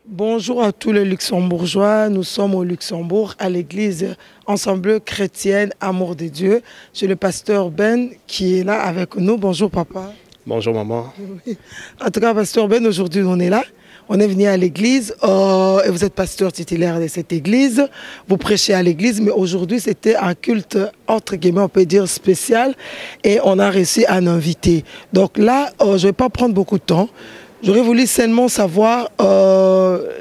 Bonjour à tous les Luxembourgeois. Nous sommes au Luxembourg à l'église Ensemble chrétienne Amour de Dieu. J'ai le pasteur Ben qui est là avec nous. Bonjour papa. Bonjour maman. En tout cas, pasteur Ben, aujourd'hui on est là. On est venu à l'église et vous êtes pasteur titulaire de cette église. Vous prêchez à l'église, mais aujourd'hui c'était un culte, entre guillemets, on peut dire spécial. Et on a réussi à un invité. Donc là, je ne vais pas prendre beaucoup de temps. J'aurais voulu seulement savoir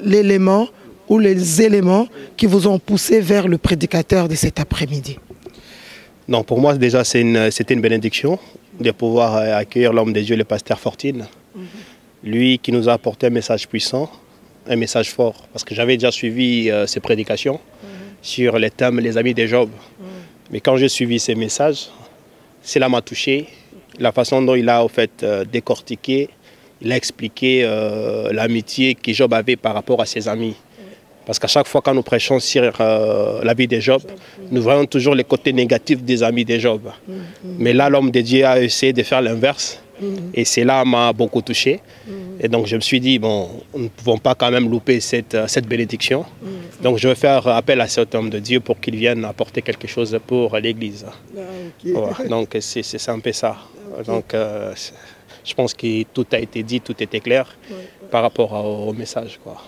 l'élément ou les éléments qui vous ont poussé vers le prédicateur de cet après-midi. Non, pour moi déjà c'était une bénédiction de pouvoir accueillir l'homme de Dieu, le pasteur Fortine. Lui qui nous a apporté un message puissant, un message fort. Parce que j'avais déjà suivi ses prédications sur les thèmes les amis de Job. Mais quand j'ai suivi ses messages, cela m'a touché. La façon dont il a en fait décortiqué, il a expliqué l'amitié que Job avait par rapport à ses amis. Parce qu'à chaque fois quand nous prêchons sur la vie de Job, nous voyons toujours les côtés négatifs des amis de Job. Mais là, l'homme de Dieu a essayé de faire l'inverse. Et cela m'a beaucoup touché. Et donc je me suis dit, bon, nous ne pouvons pas quand même louper cette bénédiction. Donc je vais faire appel à cet homme de Dieu pour qu'il vienne apporter quelque chose pour l'Église. Ouais, donc c'est un peu ça. Donc je pense que tout a été dit, tout était clair par rapport au message, quoi.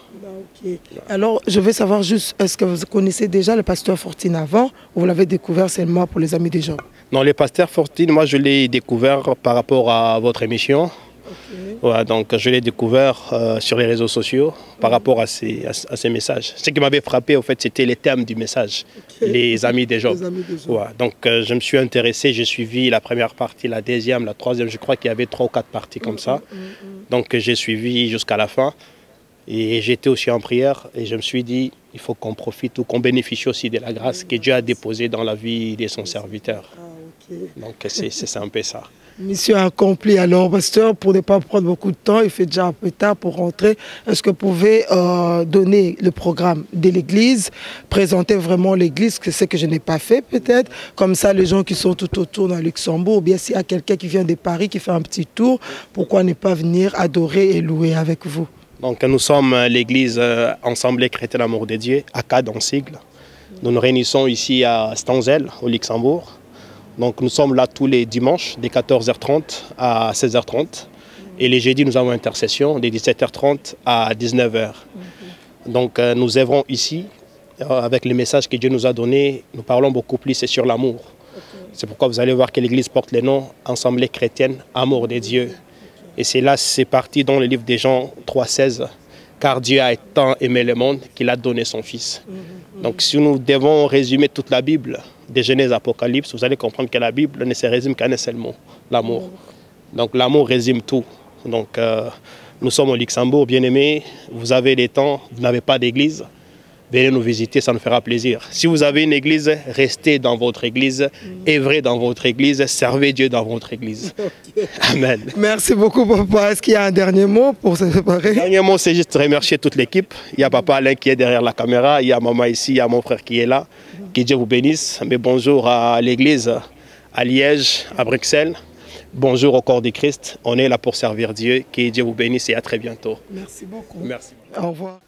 Alors, je veux savoir juste, est-ce que vous connaissez déjà le pasteur Fortine avant ou vous l'avez découvert seulement pour les amis des gens? Non, le pasteur Fortine, moi je l'ai découvert par rapport à votre émission. Ouais, donc je l'ai découvert sur les réseaux sociaux par rapport à ces messages. Ce qui m'avait frappé, en fait, c'était les thèmes du message, les amis des Job. Ouais, donc je me suis intéressé, j'ai suivi la première partie, la deuxième, la troisième, je crois qu'il y avait 3 ou 4 parties comme ça. Donc j'ai suivi jusqu'à la fin et j'étais aussi en prière et je me suis dit, il faut qu'on profite ou qu'on bénéficie aussi de la grâce que Dieu a déposée dans la vie de son serviteur. Donc c'est un peu ça. Mission accomplie. Alors, pasteur, pour ne pas prendre beaucoup de temps, il fait déjà un peu tard pour rentrer. Est-ce que vous pouvez donner le programme de l'église, présenter vraiment l'église, que c'est que je n'ai pas fait peut-être, comme ça les gens qui sont tout autour dans Luxembourg, ou bien s'il y a quelqu'un qui vient de Paris, qui fait un petit tour, pourquoi ne pas venir adorer et louer avec vous? Donc nous sommes l'église Ensemble chrétienne Amour de Dieu, ACAD en sigle. Nous nous réunissons ici à Stanzel, au Luxembourg. Donc nous sommes là tous les dimanches, de 14h30 à 16h30. Et les jeudis, nous avons intercession de 17h30 à 19h. Donc nous œuvrons ici, avec le message que Dieu nous a donné, nous parlons beaucoup plus sur l'amour. C'est pourquoi vous allez voir que l'église porte le nom Assemblée chrétienne Amour de Dieu. Et c'est parti dans le livre des Jean 3,16. Car Dieu a tant aimé le monde qu'il a donné son Fils. Donc si nous devons résumer toute la Bible, de Genèse à Apocalypse, vous allez comprendre que la Bible ne se résume qu'à un seul mot, l'amour. Donc l'amour résume tout. Donc nous sommes au Luxembourg, bien-aimés, vous avez les temps, vous n'avez pas d'église, venez nous visiter, ça nous fera plaisir. Si vous avez une église, restez dans votre église, œuvrez dans votre église, servez Dieu dans votre église. Amen. Merci beaucoup, papa. Est-ce qu'il y a un dernier mot pour se séparer? Le dernier mot, c'est juste remercier toute l'équipe. Il y a papa Alain qui est derrière la caméra, il y a maman ici, il y a mon frère qui est là. Que Dieu vous bénisse. Mais bonjour à l'église, à Liège, à Bruxelles. Bonjour au corps du Christ. On est là pour servir Dieu. Que Dieu vous bénisse et à très bientôt. Merci beaucoup. Merci. Au revoir.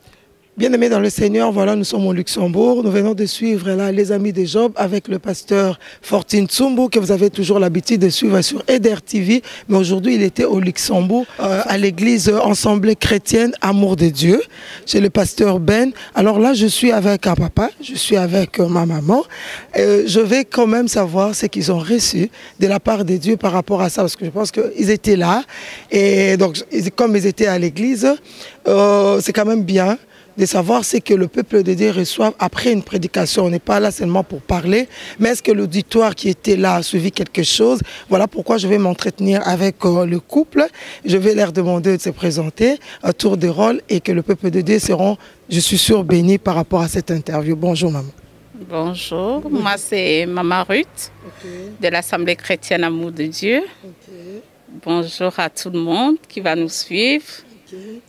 Bien-aimés dans le Seigneur, voilà, nous sommes au Luxembourg. Nous venons de suivre là les amis de Job avec le pasteur Fortine Tsumbu que vous avez toujours l'habitude de suivre sur Eder TV. Mais aujourd'hui, il était au Luxembourg à l'église Ensemble chrétienne Amour de Dieu chez le pasteur Ben. Alors là, je suis avec un papa, je suis avec ma maman. Je vais quand même savoir ce qu'ils ont reçu de la part de Dieu par rapport à ça parce que je pense qu'ils étaient là. Et donc, comme ils étaient à l'église, c'est quand même bien de savoir ce que le peuple de Dieu reçoit après une prédication. On n'est pas là seulement pour parler, mais est-ce que l'auditoire qui était là a suivi quelque chose? Voilà pourquoi je vais m'entretenir avec le couple. Je vais leur demander de se présenter à tour de rôle et que le peuple de Dieu seront, je suis sûr, bénis par rapport à cette interview. Bonjour maman. Bonjour, moi c'est Maman Ruth de l'Assemblée chrétienne Amour de Dieu. Bonjour à tout le monde qui va nous suivre.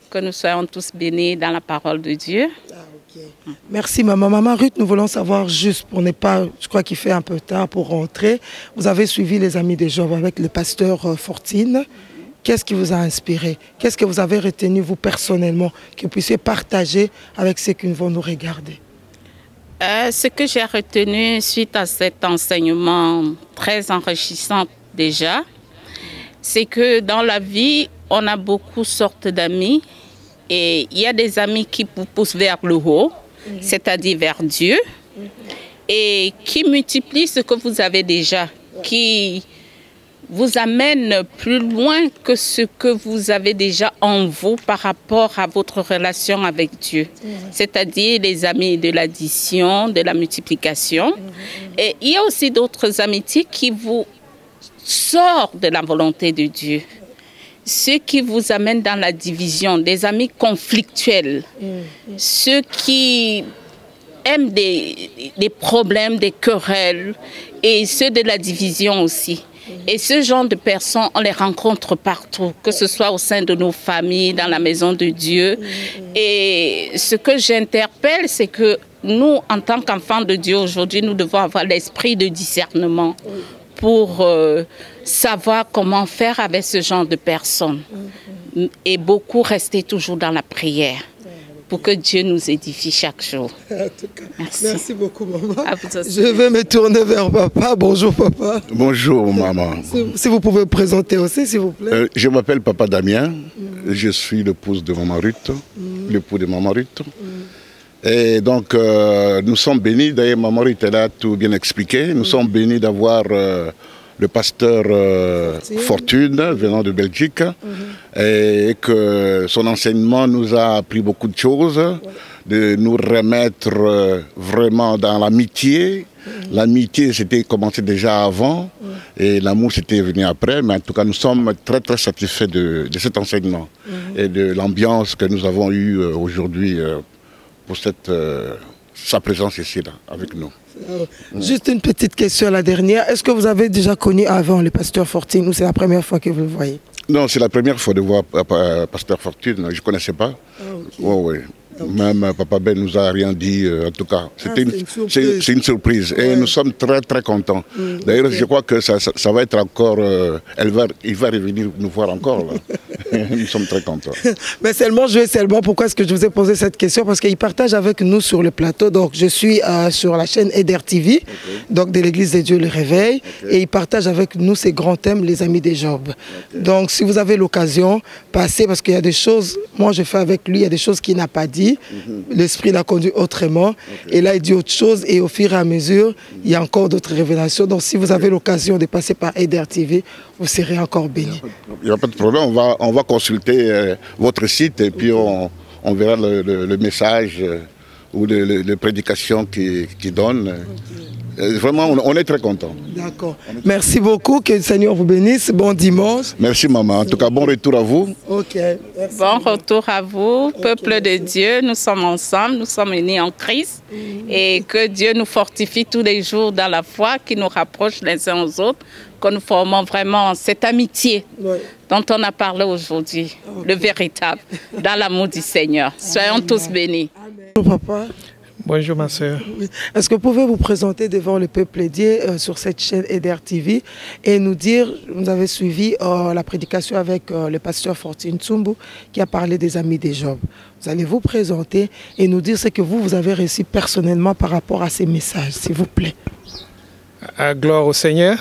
Que nous soyons tous bénis dans la parole de Dieu. Merci maman. Maman Ruth, nous voulons savoir juste pour ne pas, je crois qu'il fait un peu tard pour rentrer. Vous avez suivi les amis de Job avec le pasteur Fortine. qu'est-ce qui vous a inspiré? Qu'est-ce que vous avez retenu, vous, personnellement, que vous puissiez partager avec ceux qui vont nous regarder? Ce que j'ai retenu suite à cet enseignement très enrichissant déjà, c'est que dans la vie, on a beaucoup de sortes d'amis. Et il y a des amis qui vous poussent vers le haut, c'est-à-dire vers Dieu, et qui multiplient ce que vous avez déjà, qui vous amènent plus loin que ce que vous avez déjà en vous par rapport à votre relation avec Dieu. C'est-à-dire les amis de l'addition, de la multiplication. Et il y a aussi d'autres amitiés qui vous sortent de la volonté de Dieu. Ceux qui vous amènent dans la division, des amis conflictuels, ceux qui aiment des problèmes, des querelles, et ceux de la division aussi. Et ce genre de personnes, on les rencontre partout, que ce soit au sein de nos familles, dans la maison de Dieu. Et ce que j'interpelle, c'est que nous, en tant qu'enfants de Dieu, aujourd'hui, nous devons avoir l'esprit de discernement pour savoir comment faire avec ce genre de personnes. Et beaucoup rester toujours dans la prière pour que Dieu nous édifie chaque jour. En tout cas, merci beaucoup, maman. Je vais me tourner vers papa. Bonjour, papa. Bonjour, maman. Si vous pouvez vous présenter aussi, s'il vous plaît. Je m'appelle Papa Damien. Je suis l'épouse de maman Ruth, l'époux de maman Ruth. Et donc, nous sommes bénis, d'ailleurs maman Ruth elle a tout bien expliqué, nous sommes bénis d'avoir le pasteur Fortune venant de Belgique et que son enseignement nous a appris beaucoup de choses, de nous remettre vraiment dans l'amitié. L'amitié c'était commencé déjà avant et l'amour c'était venu après, mais en tout cas nous sommes très très satisfaits de cet enseignement et de l'ambiance que nous avons eue aujourd'hui pour sa présence ici là, avec nous. Juste une petite question, la dernière. Est-ce que vous avez déjà connu avant le pasteur Fortune ou c'est la première fois que vous le voyez? Non, c'est la première fois de voir pasteur Fortune. Je ne connaissais pas. Oui. Même Papa Ben nous a rien dit, en tout cas. C'est une surprise. Et nous sommes très très contents. D'ailleurs, je crois que ça va être encore... il va revenir nous voir encore. Là. Nous sommes très contents. Mais pourquoi est-ce que je vous ai posé cette question? Parce qu'il partage avec nous sur le plateau. Donc, je suis sur la chaîne Eder TV, donc de l'Église de Dieu le Réveil. Et il partage avec nous ces grands thèmes, les amis de Job. Donc, si vous avez l'occasion, passez, parce qu'il y a des choses, moi je fais avec lui, il y a des choses qu'il n'a pas dit. L'Esprit l'a conduit autrement. Et là, il dit autre chose. Et au fur et à mesure, il y a encore d'autres révélations. Donc, si vous avez l'occasion de passer par Eder TV, vous serez encore bénis. Il n'y a pas de problème. On va consulter votre site et puis on verra le message ou les prédications qu'il donne. Vraiment, on est très contents. D'accord. Merci beaucoup. Que le Seigneur vous bénisse. Bon dimanche. Merci, maman. En tout cas, bon retour à vous. Ok. Merci. Bon retour à vous, peuple de Dieu. Nous sommes ensemble, nous sommes unis en Christ. Et que Dieu nous fortifie tous les jours dans la foi, qui nous rapproche les uns aux autres, que nous formons vraiment cette amitié dont on a parlé aujourd'hui, le véritable, dans l'amour du Seigneur. Soyons tous bénis. Bonjour, papa. Bonjour ma soeur. Est-ce que vous pouvez vous présenter devant le peuple dédié sur cette chaîne Eder TV et nous dire, vous avez suivi la prédication avec le pasteur Fortune Tsumbu qui a parlé des amis de Job. Vous allez vous présenter et nous dire ce que vous avez reçu personnellement par rapport à ces messages, s'il vous plaît. Gloire au Seigneur.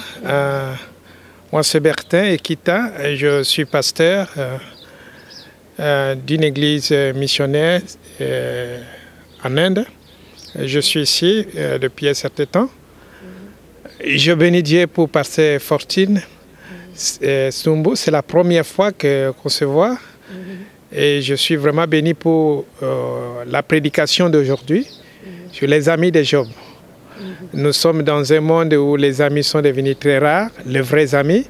Moi c'est Bertin Ekita, je suis pasteur d'une église missionnaire en Inde. Je suis ici depuis un certain temps. Je bénis Dieu pour passer Fortune Tsumbu. C'est la première fois qu'on se voit. Et je suis vraiment béni pour la prédication d'aujourd'hui sur les amis de Job. Nous sommes dans un monde où les amis sont devenus très rares, les vrais amis.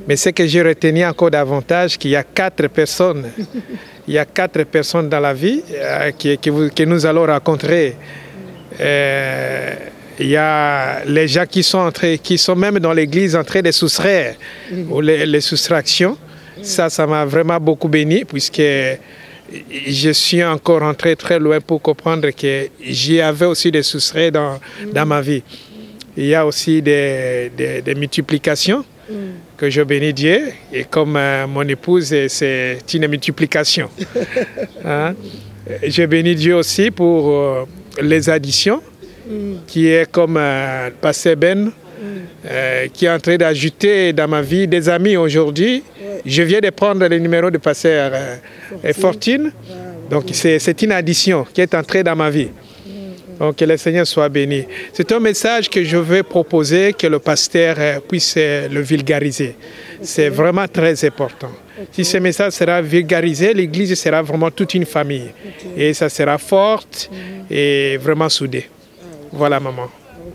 Mais ce que j'ai retenu encore davantage, qu'il y a 4 personnes. Il y a 4 personnes dans la vie que nous allons rencontrer. Il y a les gens qui sont même dans l'église en train de soustraire, ou les soustractions. Ça m'a vraiment beaucoup béni, puisque je suis encore rentré très loin pour comprendre que j'y avais aussi des soustraits dans ma vie. Il y a aussi des multiplications que je bénis Dieu. Et comme mon épouse, c'est une multiplication. Hein? Je bénis Dieu aussi pour les additions, qui est comme Pasteur Ben, qui est en train d'ajouter dans ma vie des amis aujourd'hui. Je viens de prendre le numéro de Pasteur Fortine. Donc c'est une addition qui est entrée dans ma vie. Donc que le Seigneur soit béni. C'est un message que je veux proposer, que le pasteur puisse le vulgariser. C'est vraiment très important. Si ce message sera vulgarisé, l'Église sera vraiment toute une famille. Et ça sera forte et vraiment soudée. Voilà, maman.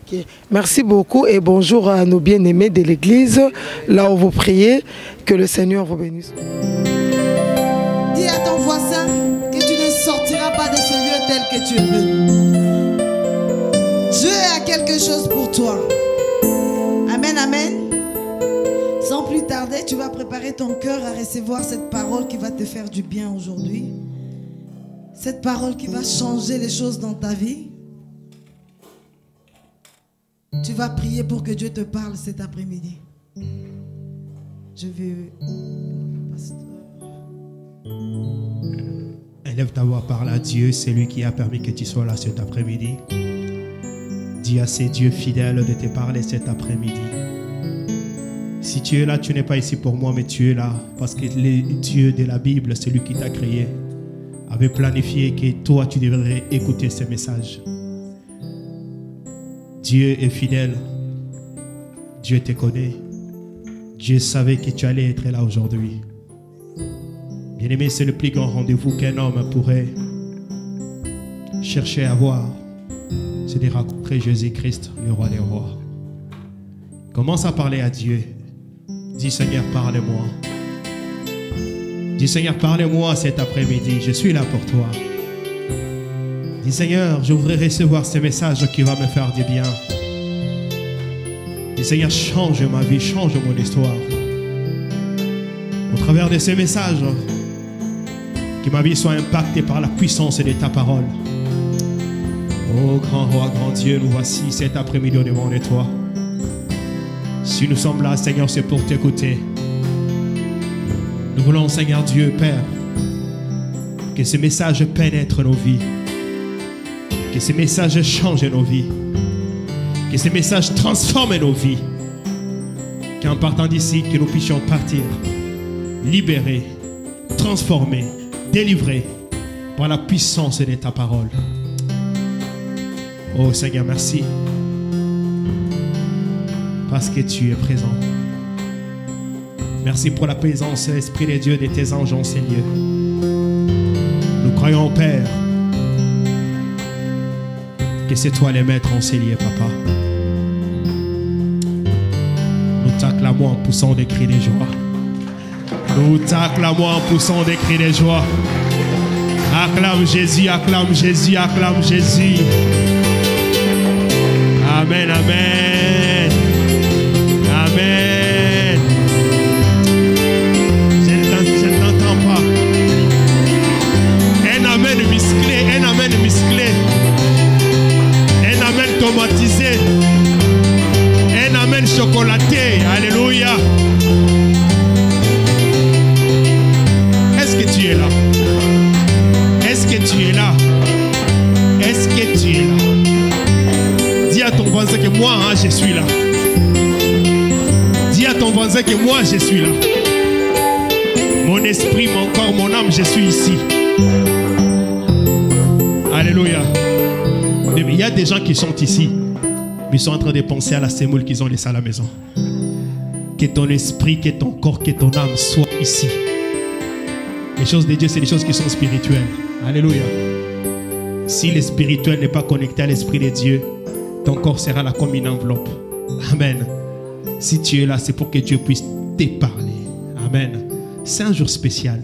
Okay. Merci beaucoup et bonjour à nos bien-aimés de l'Église, là où vous priez. Que le Seigneur vous bénisse. Dis à ton voisin que tu ne sortiras pas de ce lieu tel que tu veux. Dieu a quelque chose pour toi. Amen, amen. Sans plus tarder, tu vas préparer ton cœur à recevoir cette parole qui va te faire du bien aujourd'hui. Cette parole qui va changer les choses dans ta vie. Tu vas prier pour que Dieu te parle cet après-midi. Je vais... Élève ta voix, parle à Dieu, c'est lui qui a permis que tu sois là cet après-midi. Dis à ces dieux fidèles de te parler cet après-midi. Si tu es là, tu n'es pas ici pour moi, mais tu es là parce que le Dieu de la Bible, celui qui t'a créé, avait planifié que toi, tu devrais écouter ce message. Dieu est fidèle. Dieu te connaît. Dieu savait que tu allais être là aujourd'hui. Bien-aimé, c'est le plus grand rendez-vous qu'un homme pourrait chercher à avoir. C'est de rencontrer Jésus-Christ, le roi des rois. Commence à parler à Dieu. Dis Seigneur, parle-moi. Dis Seigneur, parle-moi cet après-midi. Je suis là pour toi. Dis Seigneur, je voudrais recevoir ce message qui va me faire du bien. Dis Seigneur, change ma vie, change mon histoire. Au travers de ces messages, que ma vie soit impactée par la puissance de ta parole. Oh grand roi, grand Dieu, nous voici cet après-midi au devant de toi. Si nous sommes là, Seigneur, c'est pour t'écouter. Nous voulons, Seigneur Dieu, Père, que ce message pénètre nos vies. Que ce message change nos vies. Que ce message transforme nos vies. Qu'en partant d'ici, que nous puissions partir libérés, transformés, délivrés par la puissance de ta parole. Oh Seigneur, merci. Parce que tu es présent. Merci pour la présence, Esprit de Dieu, de tes anges en ces lieux. Nous croyons, Père, que c'est toi le maître en ces lieux, Papa. Nous t'acclamons en poussant des cris de joie. Nous t'acclamons en poussant des cris de joie. Acclame Jésus, acclame Jésus, acclame Jésus. Amen, amen. Amen. Je ne t'entends pas. Un amen musclé, un amen musclé. Un amen tomatisé. Un amen chocolaté. Alléluia. Est-ce que tu es là? Est-ce que tu es là? Est-ce que tu es là? Dis à ton voisin que moi, je suis là. Dis à ton voisin que moi, je suis là. Mon esprit, mon corps, mon âme, je suis ici. Alléluia. Mais il y a des gens qui sont ici, mais ils sont en train de penser à la sémoule qu'ils ont laissée à la maison. Que ton esprit, que ton corps, que ton âme soient ici. Les choses de Dieu, c'est des choses qui sont spirituelles. Alléluia. Si le spirituel n'est pas connecté à l'esprit de Dieu, ton corps sera là comme une enveloppe. Amen. Si tu es là, c'est pour que Dieu puisse te parler. Amen. C'est un jour spécial.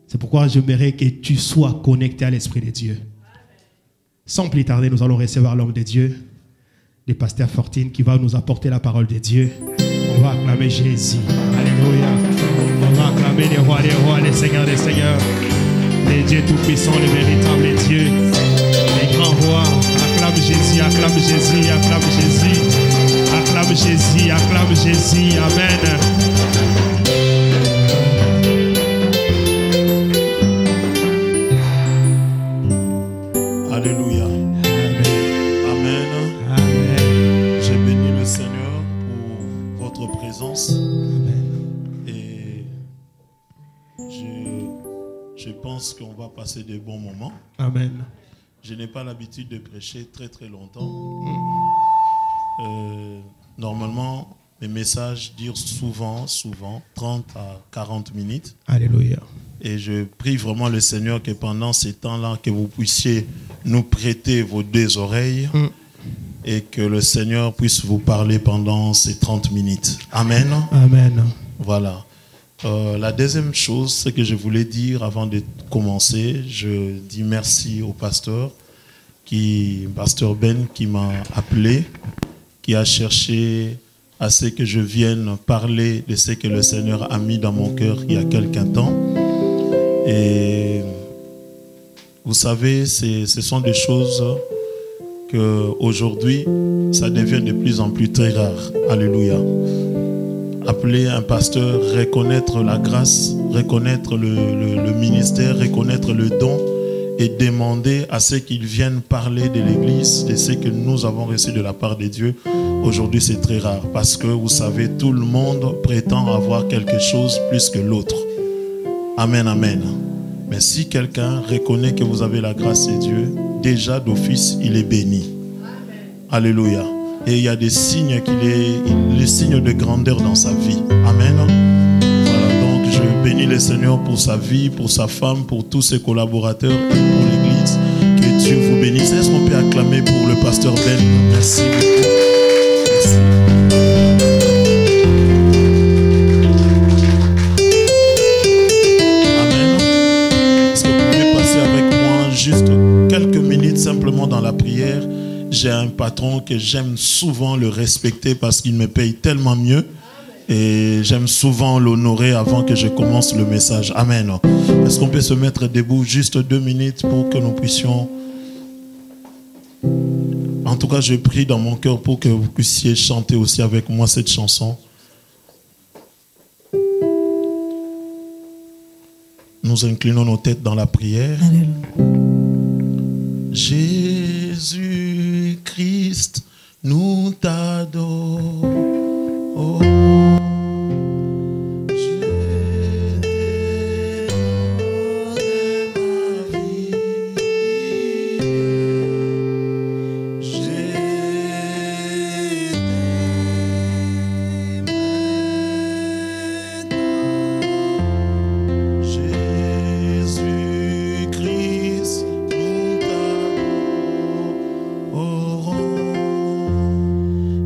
C'est pourquoi j'aimerais que tu sois connecté à l'esprit de Dieu. Sans plus tarder, nous allons recevoir l'homme de Dieu, le pasteur Fortine, qui va nous apporter la parole de Dieu. On va acclamer Jésus. Alléluia. On va acclamer les rois, les seigneurs des seigneurs. Les dieux tout-puissants, les véritables dieux. Les grands rois. Acclame Jésus, acclame Jésus, acclame Jésus. acclame Jésus, acclame Jésus. Amen. Alléluia. Amen. Amen. Je bénis le Seigneur pour votre présence. Amen. Et je pense qu'on va passer de bons moments. Amen. Je n'ai pas l'habitude de prêcher très très longtemps. Normalement, mes messages durent souvent 30 à 40 minutes. Alléluia. Et je prie vraiment le Seigneur que pendant ces temps-là, que vous puissiez nous prêter vos deux oreilles et que le Seigneur puisse vous parler pendant ces 30 minutes. Amen. Amen. Voilà. La deuxième chose, ce que je voulais dire avant de commencer, je dis merci au pasteur, pasteur Ben, qui m'a appelé, qui a cherché à ce que je vienne parler de ce que le Seigneur a mis dans mon cœur il y a quelque temps. Et vous savez, ce sont des choses que aujourd'hui, ça devient de plus en plus très rare. Alléluia. Appeler un pasteur, reconnaître la grâce, reconnaître le ministère, reconnaître le don et demander à ceux qu'ils viennent parler de l'Église, de ce que nous avons reçu de la part de Dieu. Aujourd'hui, c'est très rare parce que vous savez, tout le monde prétend avoir quelque chose plus que l'autre. Amen, amen. Mais si quelqu'un reconnaît que vous avez la grâce de Dieu, déjà d'office, il est béni. Alléluia. Et il y a des signes les signes de grandeur dans sa vie. Amen. Voilà, donc je bénis le Seigneur pour sa vie, pour sa femme, pour tous ses collaborateurs et pour l'Église. Que Dieu vous bénisse. Est-ce qu'on peut acclamer pour le pasteur Ben? Merci beaucoup. Merci. Juste quelques minutes simplement dans la prière. J'ai un patron que j'aime souvent le respecter parce qu'il me paye tellement mieux et j'aime souvent l'honorer avant que je commence le message. Amen. Est-ce qu'on peut se mettre debout juste 2 minutes pour que nous puissions... En tout cas, je prie dans mon cœur pour que vous puissiez chanter aussi avec moi cette chanson. Nous inclinons nos têtes dans la prière. Alléluia. Jésus-Christ, nous t'adorons.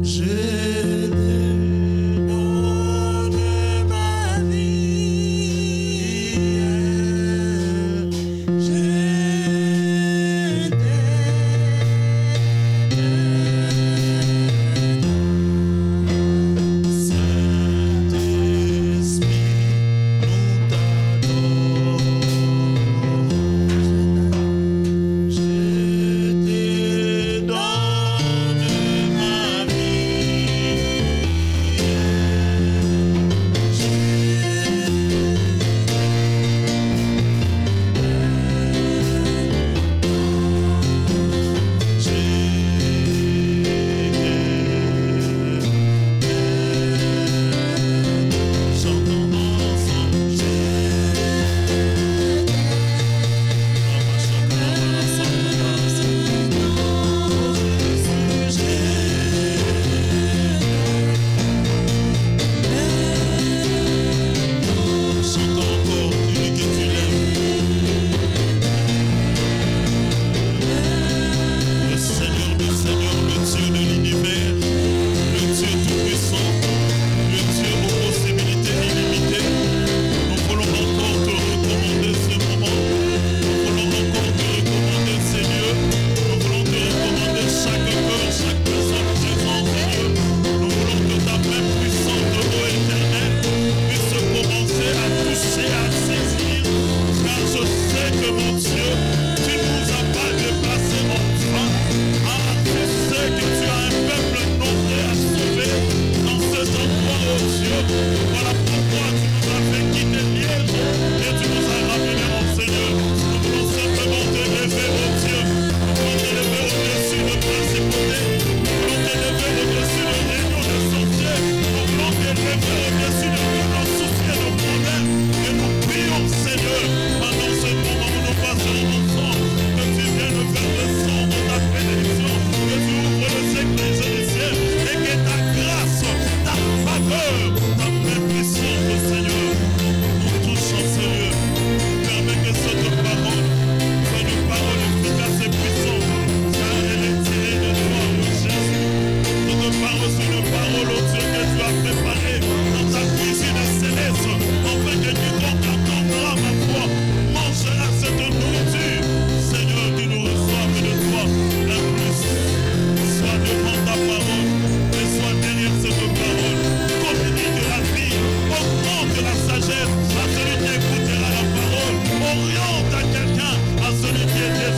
Je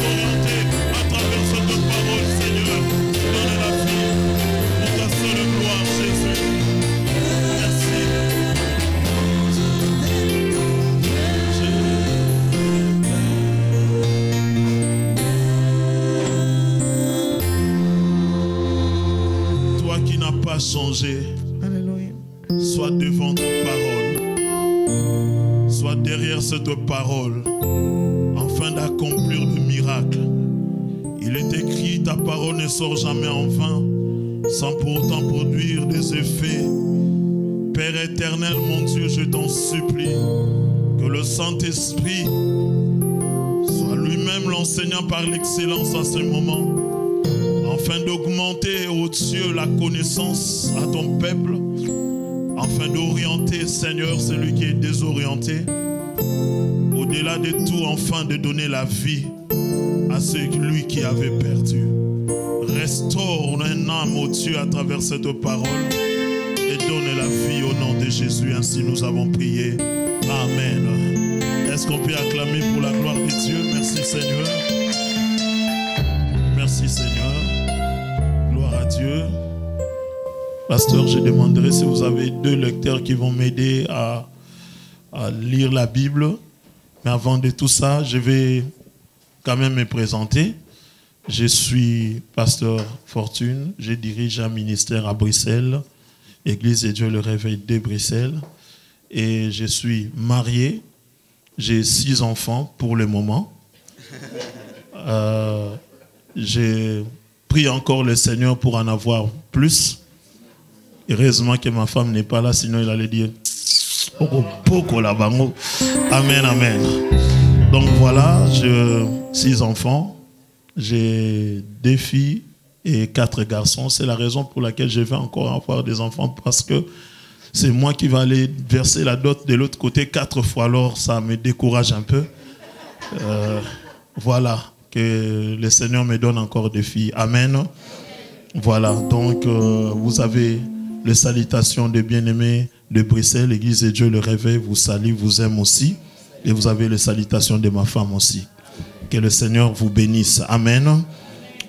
orienter à travers cette parole, Seigneur. Donne la vie pour ta seule gloire, Jésus. Merci. Toi qui n'as pas changé, Alléluia. sois devant ta parole, sois derrière cette parole, afin d'accomplir le miracle. Il est écrit, ta parole ne sort jamais en vain, sans pour autant produire des effets. Père éternel, mon Dieu, je t'en supplie, que le Saint-Esprit soit lui-même l'enseignant par l'excellence à ce moment, afin d'augmenter aux cieux la connaissance à ton peuple, afin d'orienter, Seigneur, celui qui est désorienté, au-delà de tout, enfin de donner la vie à celui qui avait perdu. Restaure un âme au Dieu à travers cette parole et donne la vie au nom de Jésus. Ainsi nous avons prié. Amen. Est-ce qu'on peut acclamer pour la gloire de Dieu? Merci Seigneur. Merci Seigneur. Gloire à Dieu. Pasteur, je demanderai si vous avez 2 lecteurs qui vont m'aider à lire la Bible. Mais avant de tout ça, je vais quand même me présenter. Je suis pasteur Fortune. Je dirige un ministère à Bruxelles, Église de Dieu le Réveil de Bruxelles. Et je suis marié. J'ai 6 enfants pour le moment. J'ai prié encore le Seigneur pour en avoir plus. Heureusement que ma femme n'est pas là, sinon il allait dire Amen, amen. Donc voilà, j'ai 6 enfants, j'ai 2 filles et 4 garçons. C'est la raison pour laquelle je vais encore avoir des enfants, parce que c'est moi qui vais aller verser la dot de l'autre côté 4 fois, alors ça me décourage un peu. Voilà, que le Seigneur me donne encore des filles. Amen. Voilà, donc vous avez les salutations des bien-aimés de Bruxelles, l'Église de Dieu le Réveil vous salue, vous aime aussi. Et vous avez les salutations de ma femme aussi. Que le Seigneur vous bénisse. Amen.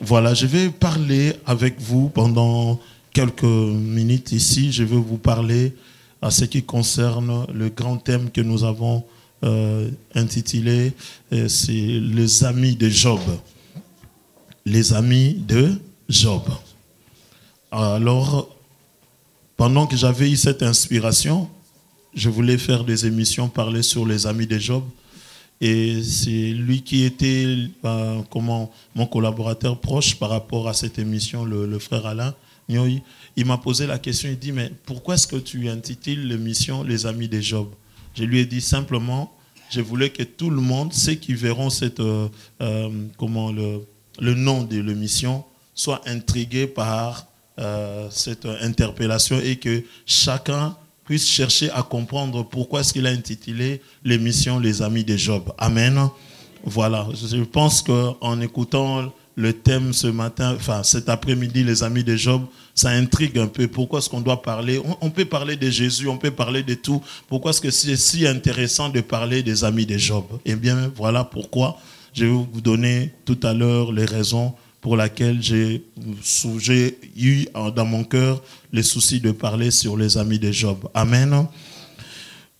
Voilà, je vais parler avec vous pendant quelques minutes ici. Je vais vous parler à ce qui concerne le grand thème que nous avons intitulé, c'est les amis de Job. Les amis de Job. Alors, pendant que j'avais eu cette inspiration, je voulais faire des émissions, parler sur les amis de Job. Et c'est lui qui était mon collaborateur proche par rapport à cette émission, le frère Alain Nioy. Il m'a posé la question, il dit, mais pourquoi est-ce que tu intitules l'émission Les amis de Job? Je lui ai dit simplement, je voulais que tout le monde, ceux qui verront cette, le nom de l'émission, soient intrigués par cette interpellation et que chacun puisse chercher à comprendre pourquoi est-ce qu'il a intitulé l'émission Les Amis de Job. Amen. Voilà, je pense qu'en écoutant le thème ce matin, enfin cet après-midi, Les Amis de Job, ça intrigue un peu. Pourquoi est-ce qu'on doit parler? On peut parler de Jésus, on peut parler de tout. Pourquoi est-ce que c'est si intéressant de parler des amis de Job? Eh bien, voilà pourquoi je vais vous donner tout à l'heure les raisons pour laquelle j'ai eu dans mon cœur le souci de parler sur les amis de Job. Amen.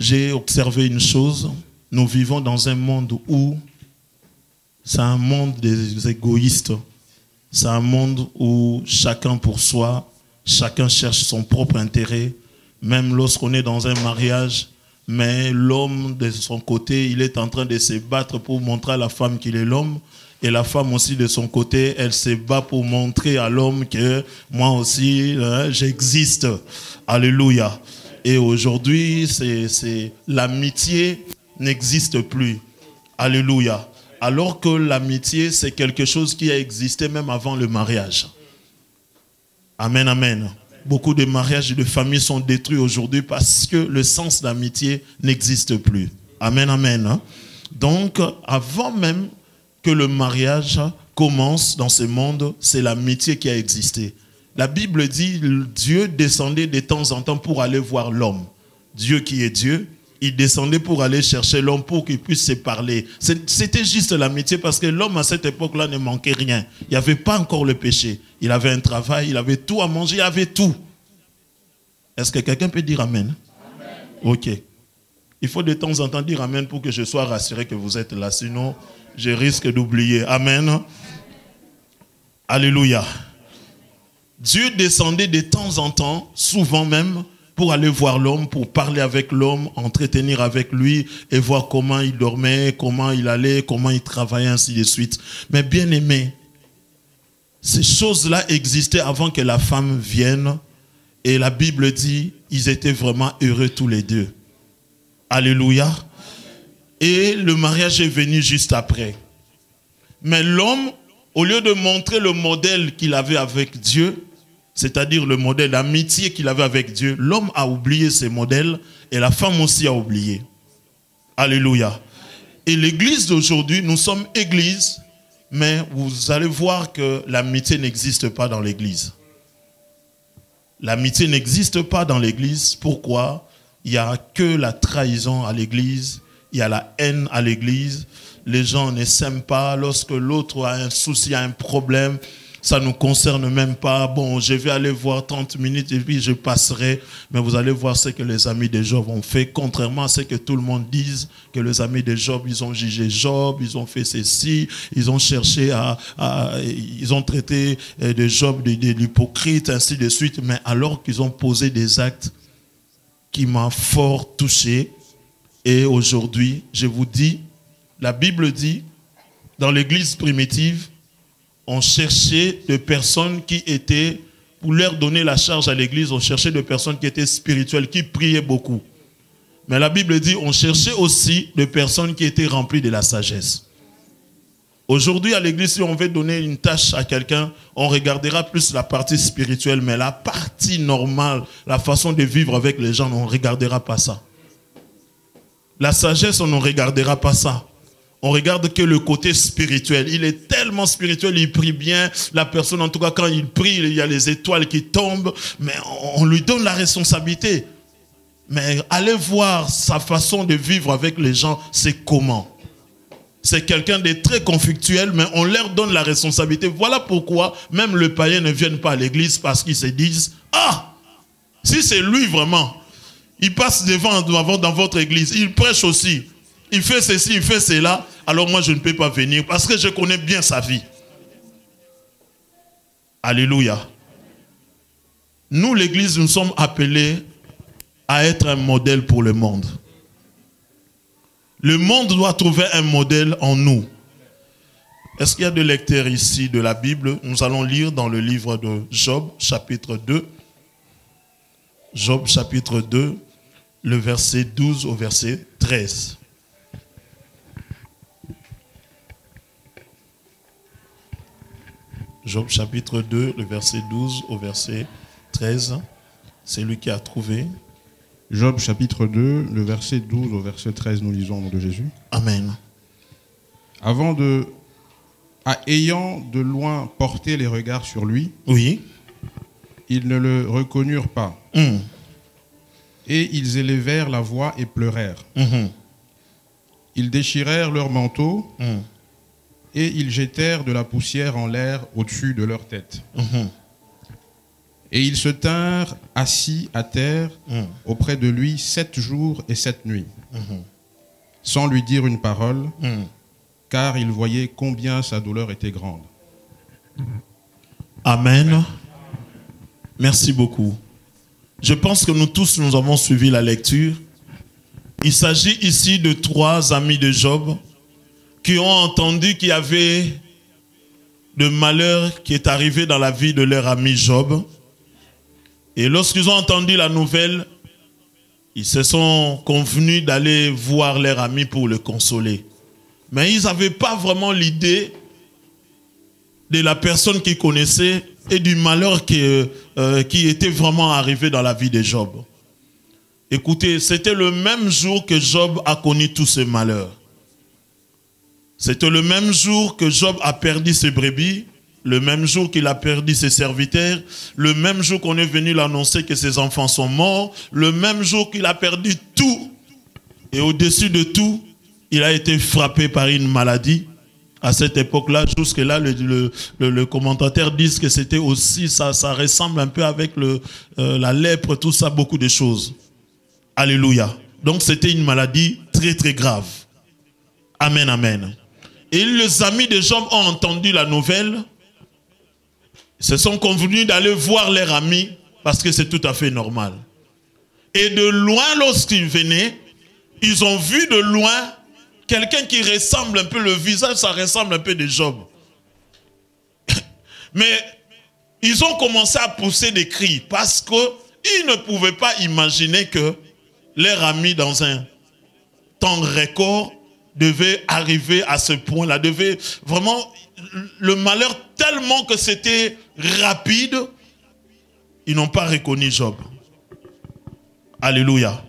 J'ai observé une chose, nous vivons dans un monde où c'est un monde des égoïstes, c'est un monde où chacun pour soi, chacun cherche son propre intérêt, même lorsqu'on est dans un mariage, mais l'homme de son côté, il est en train de se battre pour montrer à la femme qu'il est l'homme. Et la femme aussi de son côté, elle se bat pour montrer à l'homme que moi aussi, j'existe. Alléluia. Et aujourd'hui, l'amitié n'existe plus. Alléluia. Alors que l'amitié, c'est quelque chose qui a existé même avant le mariage. Amen, amen. Beaucoup de mariages et de familles sont détruits aujourd'hui parce que le sens d'amitié n'existe plus. Amen, amen. Donc, avant même que le mariage commence dans ce monde, c'est l'amitié qui a existé. La Bible dit, Dieu descendait de temps en temps pour aller voir l'homme. Dieu qui est Dieu, il descendait pour aller chercher l'homme pour qu'il puisse se parler. C'était juste l'amitié parce que l'homme à cette époque-là ne manquait rien. Il n'y avait pas encore le péché. Il avait un travail, il avait tout à manger, il avait tout. Est-ce que quelqu'un peut dire amen? Amen. Ok. Il faut de temps en temps dire amen pour que je sois rassuré que vous êtes là. Sinon, je risque d'oublier. Amen. Alléluia. Dieu descendait de temps en temps, souvent même, pour aller voir l'homme, pour parler avec l'homme, entretenir avec lui et voir comment il dormait, comment il allait, comment il travaillait, ainsi de suite. Mais bien aimé, ces choses-là existaient avant que la femme vienne et la Bible dit ils étaient vraiment heureux tous les deux. Alléluia. Et le mariage est venu juste après. Mais l'homme, au lieu de montrer le modèle qu'il avait avec Dieu, c'est-à-dire le modèle d'amitié qu'il avait avec Dieu, l'homme a oublié ces modèles et la femme aussi a oublié. Alléluia. Et l'église d'aujourd'hui, nous sommes église, mais vous allez voir que l'amitié n'existe pas dans l'église. L'amitié n'existe pas dans l'église. Pourquoi? Il n'y a que la trahison à l'église, il y a la haine à l'église. Les gens ne s'aiment pas. Lorsque l'autre a un souci, a un problème, ça ne nous concerne même pas. Bon, je vais aller voir 30 minutes et puis je passerai. Mais vous allez voir ce que les amis de Job ont fait. Contrairement à ce que tout le monde dise, que les amis de Job, ils ont jugé Job, ils ont fait ceci, ils ont cherché ils ont traité de Job de l'hypocrite, ainsi de suite. Mais alors qu'ils ont posé des actes qui m'ont fort touché. Et aujourd'hui, je vous dis, la Bible dit, dans l'église primitive, on cherchait des personnes qui étaient, pour leur donner la charge à l'église, on cherchait des personnes qui étaient spirituelles, qui priaient beaucoup. Mais la Bible dit, on cherchait aussi des personnes qui étaient remplies de la sagesse. Aujourd'hui, à l'église, si on veut donner une tâche à quelqu'un, on regardera plus la partie spirituelle, mais la partie normale, la façon de vivre avec les gens, on ne regardera pas ça. La sagesse, on ne regardera pas ça. On regarde que le côté spirituel. Il est tellement spirituel, il prie bien. La personne, en tout cas, quand il prie, il y a les étoiles qui tombent. Mais on lui donne la responsabilité. Mais allez voir sa façon de vivre avec les gens, c'est comment? C'est quelqu'un de très conflictuel, mais on leur donne la responsabilité. Voilà pourquoi même les païens ne viennent pas à l'église, parce qu'ils se disent, ah, si c'est lui vraiment, il passe devant dans votre église, il prêche aussi. Il fait ceci, il fait cela, alors moi je ne peux pas venir parce que je connais bien sa vie. Alléluia. Nous, l'église, nous sommes appelés à être un modèle pour le monde. Le monde doit trouver un modèle en nous. Est-ce qu'il y a des lecteurs ici de la Bible? Nous allons lire dans le livre de Job, chapitre 2. Job, chapitre 2, le verset 12 au verset 13. Job chapitre 2, le verset 12 au verset 13. C'est lui qui a trouvé. Job chapitre 2, le verset 12 au verset 13, nous lisons au nom de Jésus. Amen. Ayant de loin porté les regards sur lui, oui, ils ne le reconnurent pas. Et ils élevèrent la voix et pleurèrent. Ils déchirèrent leurs manteaux. Et ils jetèrent de la poussière en l'air au-dessus de leur tête. Et ils se tinrent assis à terre auprès de lui 7 jours et 7 nuits, sans lui dire une parole, car ils voyaient combien sa douleur était grande. Amen. Merci beaucoup. Je pense que nous tous, nous avons suivi la lecture. Il s'agit ici de 3 amis de Job qui ont entendu qu'il y avait de malheur qui est arrivé dans la vie de leur ami Job. Et lorsqu'ils ont entendu la nouvelle, ils se sont convenus d'aller voir leur ami pour le consoler. Mais ils n'avaient pas vraiment l'idée de la personne qu'ils connaissaient et du malheur qui était vraiment arrivé dans la vie de Job. Écoutez, c'était le même jour que Job a connu tous ces malheurs. C'était le même jour que Job a perdu ses brebis, le même jour qu'il a perdu ses serviteurs, le même jour qu'on est venu l'annoncer que ses enfants sont morts, le même jour qu'il a perdu tout. Et au-dessus de tout, il a été frappé par une maladie. À cette époque-là, jusque-là, le commentateur dit que c'était aussi, ça ressemble un peu avec la lèpre, tout ça, beaucoup de choses. Alléluia. Donc c'était une maladie très très grave. Amen, amen. Et les amis de Job ont entendu la nouvelle. Ils se sont convenus d'aller voir leur ami parce que c'est tout à fait normal. Et de loin, lorsqu'ils venaient, ils ont vu de loin quelqu'un qui ressemble un peu, le visage, ça ressemble un peu de Job. Mais ils ont commencé à pousser des cris parce qu'ils ne pouvaient pas imaginer que leur ami, dans un temps record, devait arriver à ce point-là, devait vraiment, le malheur tellement que c'était rapide, ils n'ont pas reconnu Job. Alléluia.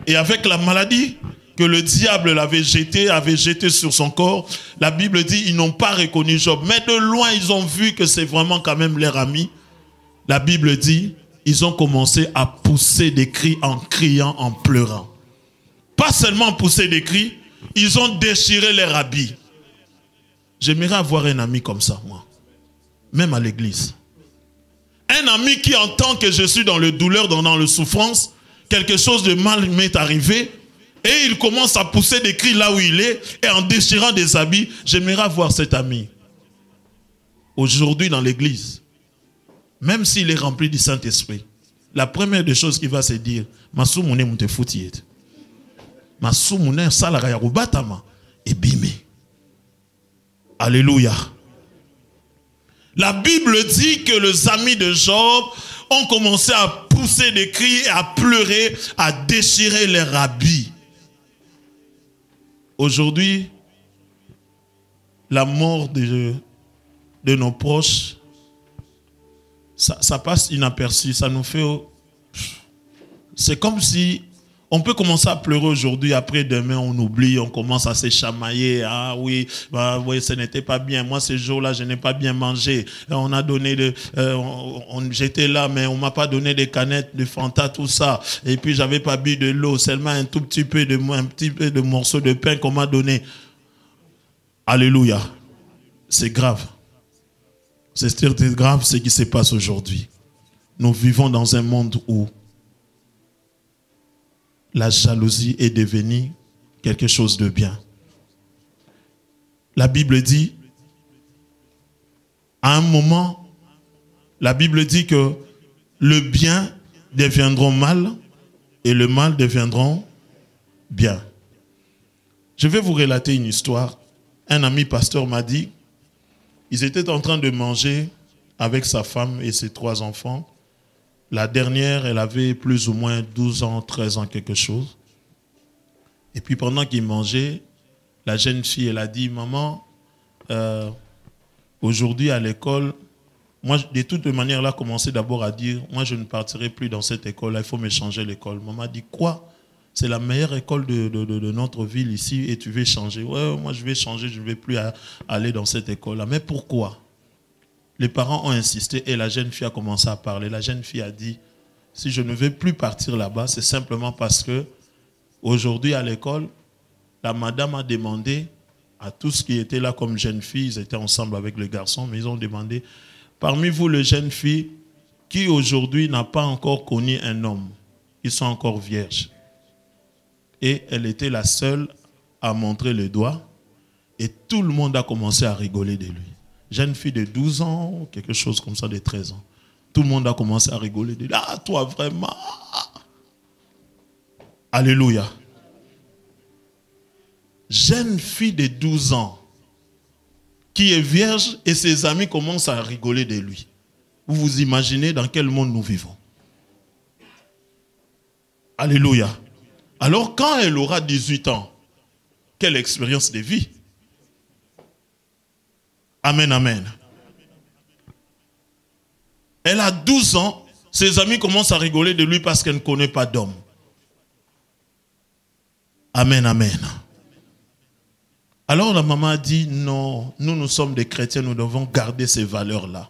Et avec la maladie que le diable avait jeté sur son corps, la Bible dit ils n'ont pas reconnu Job. Mais de loin, ils ont vu que c'est vraiment quand même leur ami. La Bible dit, ils ont commencé à pousser des cris en criant, en pleurant. Pas seulement pousser des cris, ils ont déchiré leurs habits. J'aimerais avoir un ami comme ça, moi. Même à l'église. Un ami qui entend que je suis dans le douleur, dans le souffrance, quelque chose de mal m'est arrivé, et il commence à pousser des cris là où il est, et en déchirant des habits, j'aimerais avoir cet ami. Aujourd'hui dans l'église, même s'il est rempli du Saint-Esprit, la première des choses qu'il va se dire, Massou mouné moute foutiet. Massou mouné salara yarubatama et bimé. Alléluia. La Bible dit que les amis de Job ont commencé à pousser des cris, à pleurer, à déchirer leurs habits. Aujourd'hui, la mort de nos proches, ça passe inaperçu, ça nous fait... C'est comme si on peut commencer à pleurer aujourd'hui, après demain on oublie, on commence à se chamailler. Ah oui, oui, ce n'était pas bien. Moi ce jour-là, je n'ai pas bien mangé. On a donné j'étais là, mais on m'a pas donné des canettes de Fanta, tout ça. Et puis j'avais pas bu de l'eau, seulement un petit peu de morceaux de pain qu'on m'a donné. Alléluia. C'est grave. C'est grave ce qui se passe aujourd'hui. Nous vivons dans un monde où la jalousie est devenue quelque chose de bien. La Bible dit, à un moment, la Bible dit que le bien deviendra mal et le mal deviendra bien. Je vais vous relater une histoire. Un ami pasteur m'a dit, ils étaient en train de manger avec sa femme et ses 3 enfants. La dernière, elle avait plus ou moins 12 ans, 13 ans, quelque chose. Et puis pendant qu'ils mangeaient, la jeune fille, elle a dit, maman, aujourd'hui à l'école, moi, de toute manière, elle a commencé d'abord à dire, moi, je ne partirai plus dans cette école, il faut me changer l'école. Maman a dit, quoi? C'est la meilleure école de notre ville ici et tu veux changer? Ouais, moi, je vais changer, je ne vais plus aller dans cette école-là. Mais pourquoi? Les parents ont insisté et la jeune fille a commencé à parler. La jeune fille a dit, si je ne veux plus partir là-bas, c'est simplement parce que aujourd'hui à l'école, la madame a demandé à tous qui étaient là comme jeunes filles, ils étaient ensemble avec les garçons, mais ils ont demandé, parmi vous les jeunes filles, qui aujourd'hui n'a pas encore connu un homme, ils sont encore vierges. Et elle était la seule à montrer le doigt et tout le monde a commencé à rigoler de lui. Jeune fille de 12 ans, quelque chose comme ça, de 13 ans. Tout le monde a commencé à rigoler. Ah, toi, vraiment. Alléluia. Jeune fille de 12 ans, qui est vierge, et ses amis commencent à rigoler de lui. Vous vous imaginez dans quel monde nous vivons? Alléluia. Alors, quand elle aura 18 ans, quelle expérience de vie? Amen, amen. Elle a 12 ans, ses amis commencent à rigoler de lui parce qu'elle ne connaît pas d'homme. Amen, amen. Alors la maman a dit, non, nous sommes des chrétiens, nous devons garder ces valeurs-là.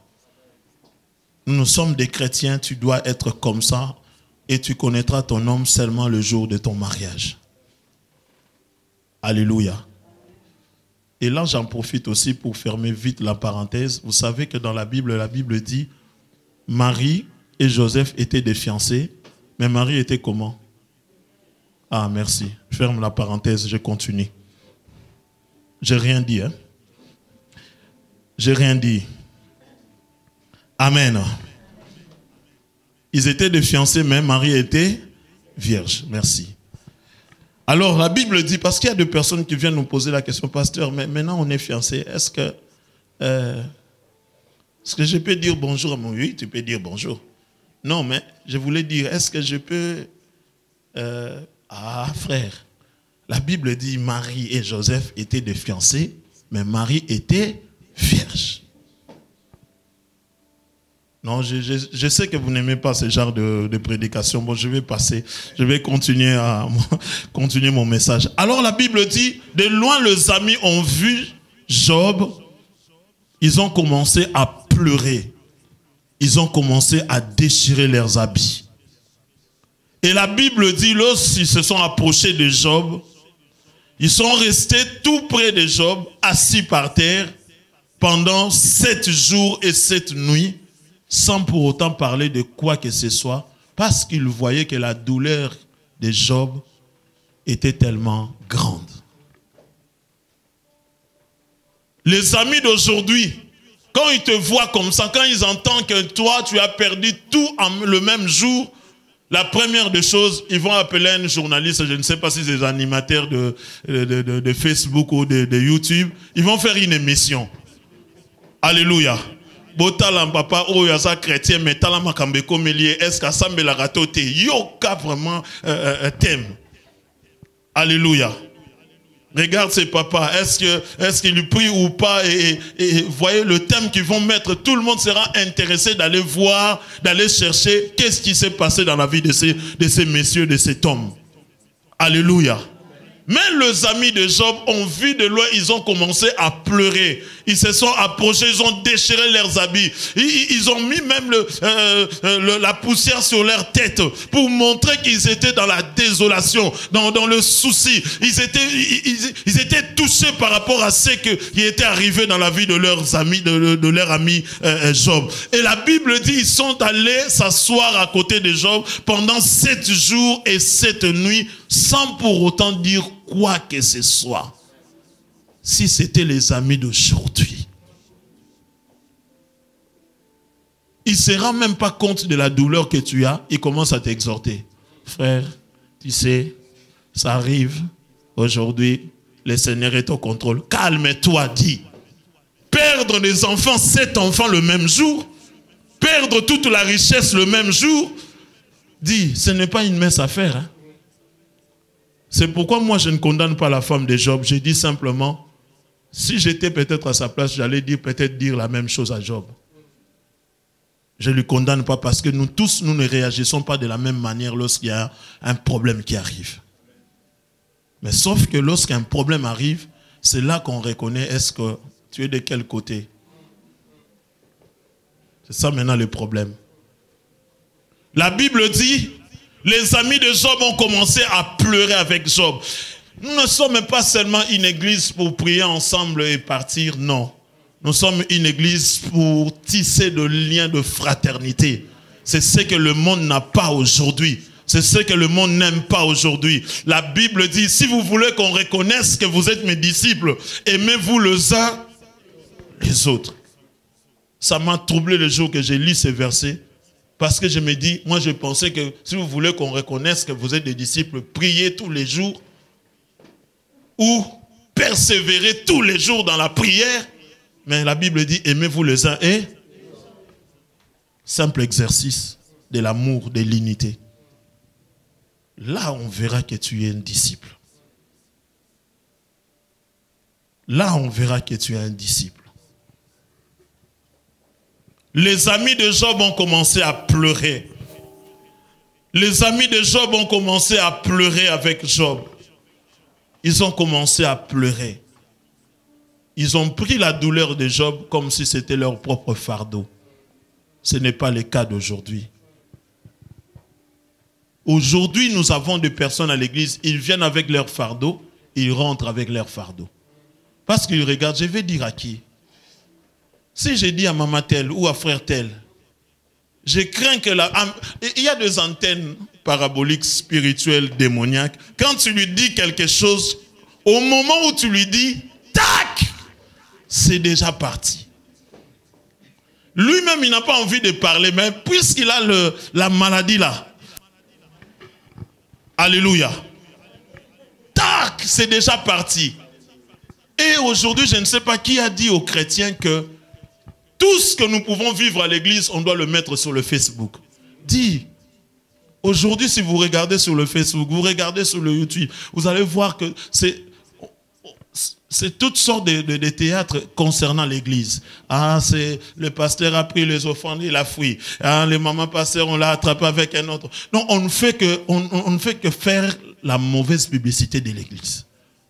Nous sommes des chrétiens, tu dois être comme ça et tu connaîtras ton homme seulement le jour de ton mariage. Alléluia. Et là, j'en profite aussi pour fermer vite la parenthèse. Vous savez que dans la Bible dit, Marie et Joseph étaient des fiancés, mais Marie était comment? Ah, merci. Je ferme la parenthèse, je continue. J'ai rien dit, hein? J'ai rien dit. Amen. Ils étaient des fiancés, mais Marie était vierge. Merci. Alors, la Bible dit, parce qu'il y a des personnes qui viennent nous poser la question, pasteur, mais maintenant on est fiancés, est-ce que je peux dire bonjour à mon... Oui, tu peux dire bonjour. Non, mais je voulais dire, est-ce que je peux... frère, la Bible dit, Marie et Joseph étaient des fiancés, mais Marie était vierge. Non, je sais que vous n'aimez pas ce genre de prédication. Bon, je vais continuer mon message. Alors la Bible dit, de loin les amis ont vu Job, ils ont commencé à pleurer. Ils ont commencé à déchirer leurs habits. Et la Bible dit, lorsqu'ils se sont approchés de Job, ils sont restés tout près de Job, assis par terre, pendant 7 jours et 7 nuits, sans pour autant parler de quoi que ce soit, parce qu'ils voyaient que la douleur de Job était tellement grande. Les amis d'aujourd'hui, quand ils te voient comme ça, quand ils entendent que toi, tu as perdu tout le même jour, la première des choses, ils vont appeler un journaliste, je ne sais pas si c'est des animateurs de Facebook ou de YouTube, ils vont faire une émission. Alléluia. Botalam papa oyaza chrétien mais talama kambeko melier est-ce que ça me la ratote yoka vraiment thème. Alléluia. Regarde ces papas, est-ce qu'il prie ou pas et voyez le thème qu'ils vont mettre, tout le monde sera intéressé d'aller voir, d'aller chercher qu'est-ce qui s'est passé dans la vie de ces messieurs, de cet homme. Alléluia. Mais les amis de Job ont vu de loin, ils ont commencé à pleurer. Ils se sont approchés, ils ont déchiré leurs habits. Ils ont mis même la poussière sur leur tête pour montrer qu'ils étaient dans la désolation, dans le souci. Ils étaient touchés par rapport à ce qui était arrivé dans la vie de leurs amis, de leur ami Job. Et la Bible dit, ils sont allés s'asseoir à côté de Job pendant 7 jours et 7 nuits, sans pour autant dire quoi que ce soit. Si c'était les amis d'aujourd'hui, il ne se rend même pas compte de la douleur que tu as, il commence à t'exhorter. Frère, tu sais, ça arrive, aujourd'hui, le Seigneur est au contrôle. Calme-toi, dis. Perdre des enfants, 7 enfants le même jour, perdre toute la richesse le même jour, dis, ce n'est pas une mince affaire, hein. C'est pourquoi moi je ne condamne pas la femme de Job. Je dis simplement, si j'étais peut-être à sa place, j'allais peut-être dire la même chose à Job. Je ne lui condamne pas parce que nous tous, nous ne réagissons pas de la même manière lorsqu'il y a un problème qui arrive. Mais sauf que lorsqu'un problème arrive, c'est là qu'on reconnaît est-ce que tu es de quel côté. C'est ça maintenant le problème. La Bible dit, les amis de Job ont commencé à pleurer avec Job. Nous ne sommes pas seulement une église pour prier ensemble et partir, non. Nous sommes une église pour tisser de liens de fraternité. C'est ce que le monde n'a pas aujourd'hui. C'est ce que le monde n'aime pas aujourd'hui. La Bible dit, si vous voulez qu'on reconnaisse que vous êtes mes disciples, aimez-vous les uns les autres. Ça m'a troublé le jour que j'ai lu ces versets. Parce que je me dis, moi je pensais que si vous voulez qu'on reconnaisse que vous êtes des disciples, priez tous les jours ou persévérez tous les jours dans la prière. Mais la Bible dit, aimez-vous les uns et simple exercice de l'amour, de l'unité. Là, on verra que tu es un disciple. Là, on verra que tu es un disciple. Les amis de Job ont commencé à pleurer. Les amis de Job ont commencé à pleurer avec Job. Ils ont commencé à pleurer. Ils ont pris la douleur de Job comme si c'était leur propre fardeau. Ce n'est pas le cas d'aujourd'hui. Aujourd'hui, nous avons des personnes à l'église, ils viennent avec leur fardeau, ils rentrent avec leur fardeau. Parce qu'ils regardent, je vais dire à qui? Si j'ai dit à maman telle ou à frère tel, je crains que il y a des antennes paraboliques, spirituelles, démoniaques. Quand tu lui dis quelque chose, au moment où tu lui dis, tac, c'est déjà parti. Lui-même, il n'a pas envie de parler, mais puisqu'il a la maladie là, alléluia, tac, c'est déjà parti. Et aujourd'hui, je ne sais pas qui a dit aux chrétiens que tout ce que nous pouvons vivre à l'église, on doit le mettre sur le Facebook. Dis, aujourd'hui, si vous regardez sur le Facebook, vous regardez sur le YouTube, vous allez voir que c'est toutes sortes de théâtres concernant l'église. Ah, c'est le pasteur a pris les offrandes, il a fui. Ah, les mamans pasteurs, on l'a attrapé avec un autre. Non, on ne fait que faire la mauvaise publicité de l'église.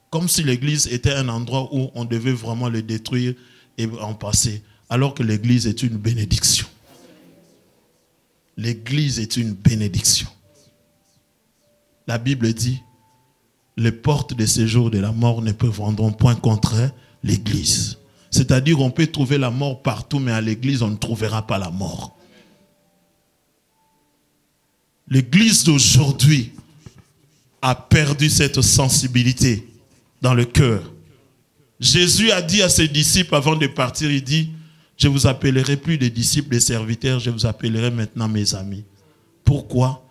Comme si l'église était un endroit où on devait vraiment le détruire et en passer. Alors que l'église est une bénédiction. L'église est une bénédiction. La Bible dit, les portes de séjour de la mort ne prendront point contre l'église. C'est-à-dire, on peut trouver la mort partout, mais à l'église, on ne trouvera pas la mort. L'église d'aujourd'hui a perdu cette sensibilité dans le cœur. Jésus a dit à ses disciples avant de partir, il dit, je vous appellerai plus des disciples, des serviteurs, je vous appellerai maintenant mes amis. Pourquoi?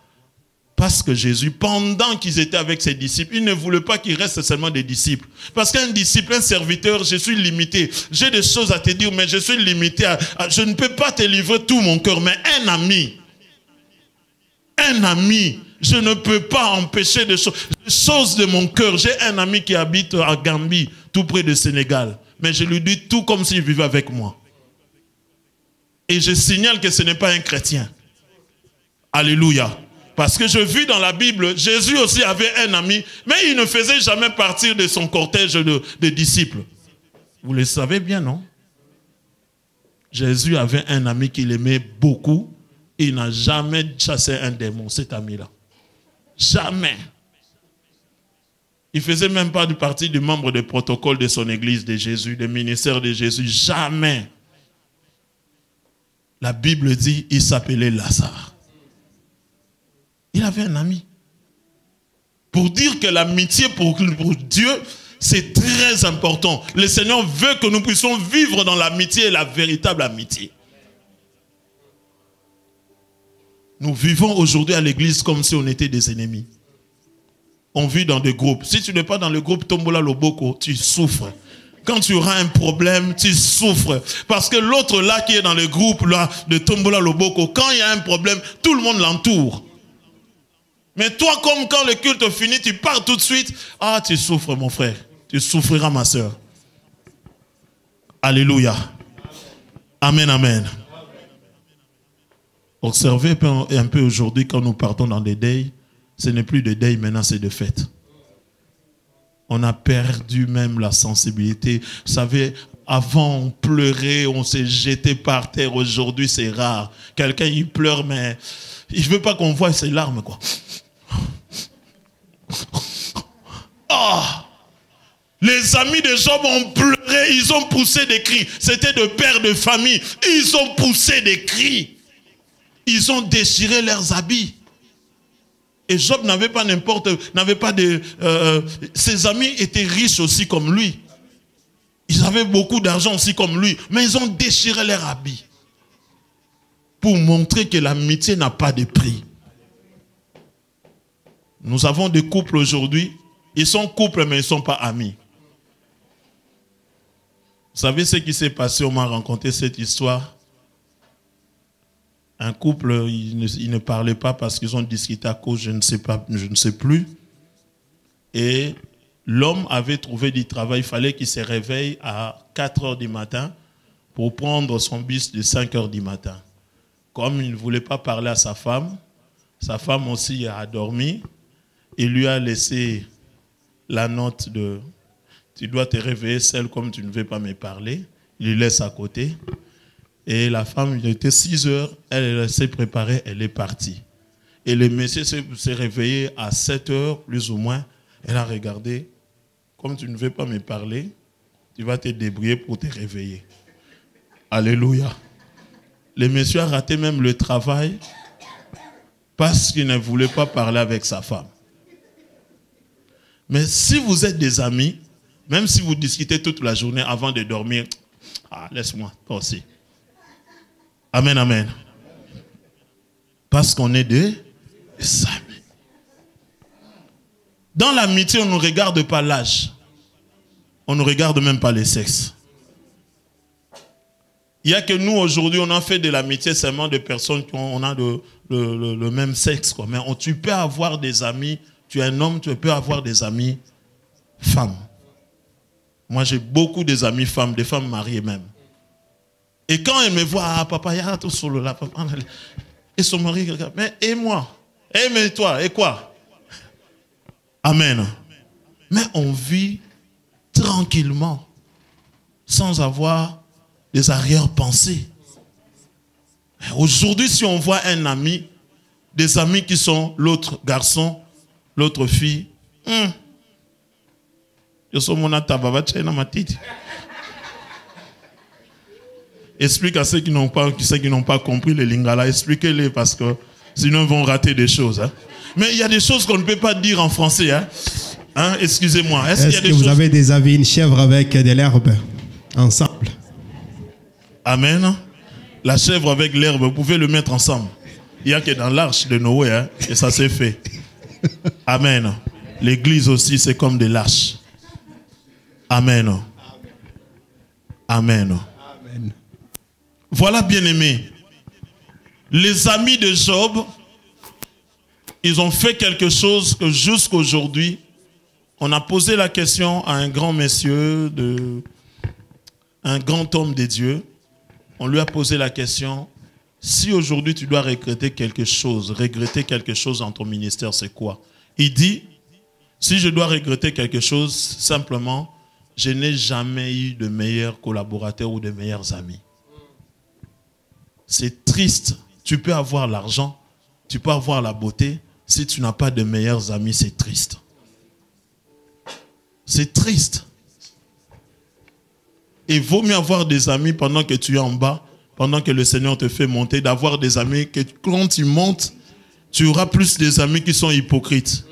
Parce que Jésus, pendant qu'ils étaient avec ses disciples, il ne voulait pas qu'ils restent seulement des disciples. Parce qu'un disciple, un serviteur, je suis limité. J'ai des choses à te dire, mais je suis limité. Je ne peux pas te livrer tout mon cœur. Mais un ami, je ne peux pas empêcher des choses de mon cœur. J'ai un ami qui habite à Gambie, tout près du Sénégal. Mais je lui dis tout comme s'il vivait avec moi. Et je signale que ce n'est pas un chrétien. Alléluia. Parce que je vis dans la Bible, Jésus aussi avait un ami, mais il ne faisait jamais partir de son cortège de disciples. Vous le savez bien, non? Jésus avait un ami qu'il aimait beaucoup. Il n'a jamais chassé un démon, cet ami-là. Jamais. Il ne faisait même pas partie du membre du protocole de son église de Jésus, du ministère de Jésus. Jamais. La Bible dit, il s'appelait Lazare. Il avait un ami. Pour dire que l'amitié pour Dieu, c'est très important. Le Seigneur veut que nous puissions vivre dans l'amitié et la véritable amitié. Nous vivons aujourd'hui à l'église comme si on était des ennemis. On vit dans des groupes. Si tu n'es pas dans le groupe Tombola Loboko, tu souffres. Quand tu auras un problème, tu souffres. Parce que l'autre là qui est dans le groupe là, de Tombola Loboko, quand il y a un problème, tout le monde l'entoure. Mais toi, comme quand le culte finit, tu pars tout de suite. Ah, tu souffres mon frère. Tu souffriras ma soeur. Alléluia. Amen, amen. Observez un peu aujourd'hui quand nous partons dans des deuils. Ce n'est plus de deuil, maintenant c'est de fête. On a perdu même la sensibilité. Vous savez, avant on pleurait, on s'est jeté par terre. Aujourd'hui c'est rare. Quelqu'un il pleure mais il ne veut pas qu'on voie ses larmes quoi. Oh! Les amis de Job ont pleuré, ils ont poussé des cris. C'était de pères de famille. Ils ont poussé des cris. Ils ont déchiré leurs habits. Et Job n'avait pas ses amis étaient riches aussi comme lui. Ils avaient beaucoup d'argent aussi comme lui. Mais ils ont déchiré leurs habits. Pour montrer que l'amitié n'a pas de prix. Nous avons des couples aujourd'hui. Ils sont couples mais ils ne sont pas amis. Vous savez ce qui s'est passé? On m'a raconté cette histoire. Un couple, ils ne parlaient pas parce qu'ils ont discuté à cause, je ne sais plus. Et l'homme avait trouvé du travail. Il fallait qu'il se réveille à 4 heures du matin pour prendre son bus de 5 heures du matin. Comme il ne voulait pas parler à sa femme aussi a dormi. Il lui a laissé la note de « Tu dois te réveiller seul comme tu ne veux pas me parler ». Il lui laisse à côté. Et la femme, il était 6 heures, elle s'est préparée, elle est partie. Et le monsieur s'est réveillé à 7 heures, plus ou moins. Elle a regardé, comme tu ne veux pas me parler, tu vas te débrouiller pour te réveiller. Alléluia. Le monsieur a raté même le travail parce qu'il ne voulait pas parler avec sa femme. Mais si vous êtes des amis, même si vous discutez toute la journée avant de dormir, laisse-moi, toi aussi. Amen, amen. Parce qu'on est des amis. Dans l'amitié, on ne regarde pas l'âge. On ne regarde même pas le sexe. Il n'y a que nous, aujourd'hui, on a fait de l'amitié seulement de personnes qui ont le même sexe, quoi. Mais tu peux avoir des amis, tu es un homme, tu peux avoir des amis femmes. Moi, j'ai beaucoup des amis femmes, des femmes mariées même. Et quand elles me voient, papa, il y a tout solo là, papa, et son mari, mais et moi? Mais toi, et quoi? Amen. Mais on vit tranquillement, sans avoir des arrière-pensées. Aujourd'hui, si on voit un ami, des amis qui sont l'autre garçon, l'autre fille, explique à ceux qui n'ont pas compris le lingala, expliquez-les parce que sinon ils vont rater des choses. Hein. Mais il y a des choses qu'on ne peut pas dire en français. Hein, excusez-moi. Est-ce que vous avez déjà vu une chèvre avec de l'herbe ensemble? Amen. La chèvre avec l'herbe, vous pouvez le mettre ensemble. Il n'y a que dans l'arche de Noé, hein, et ça s'est fait. Amen. L'église aussi, c'est comme des lâches. Amen. Amen. Amen. Voilà, bien-aimés. Les amis de Job, ils ont fait quelque chose que jusqu'aujourd'hui, on a posé la question à un grand monsieur, un grand homme de Dieu. On lui a posé la question, si aujourd'hui tu dois regretter quelque chose dans ton ministère, c'est quoi? Il dit, si je dois regretter quelque chose, simplement, je n'ai jamais eu de meilleurs collaborateurs ou de meilleurs amis. C'est triste. Tu peux avoir l'argent, tu peux avoir la beauté. Si tu n'as pas de meilleurs amis, c'est triste. C'est triste. Il vaut mieux avoir des amis pendant que tu es en bas, pendant que le Seigneur te fait monter, d'avoir des amis que quand tu montes, tu auras plus des amis qui sont hypocrites.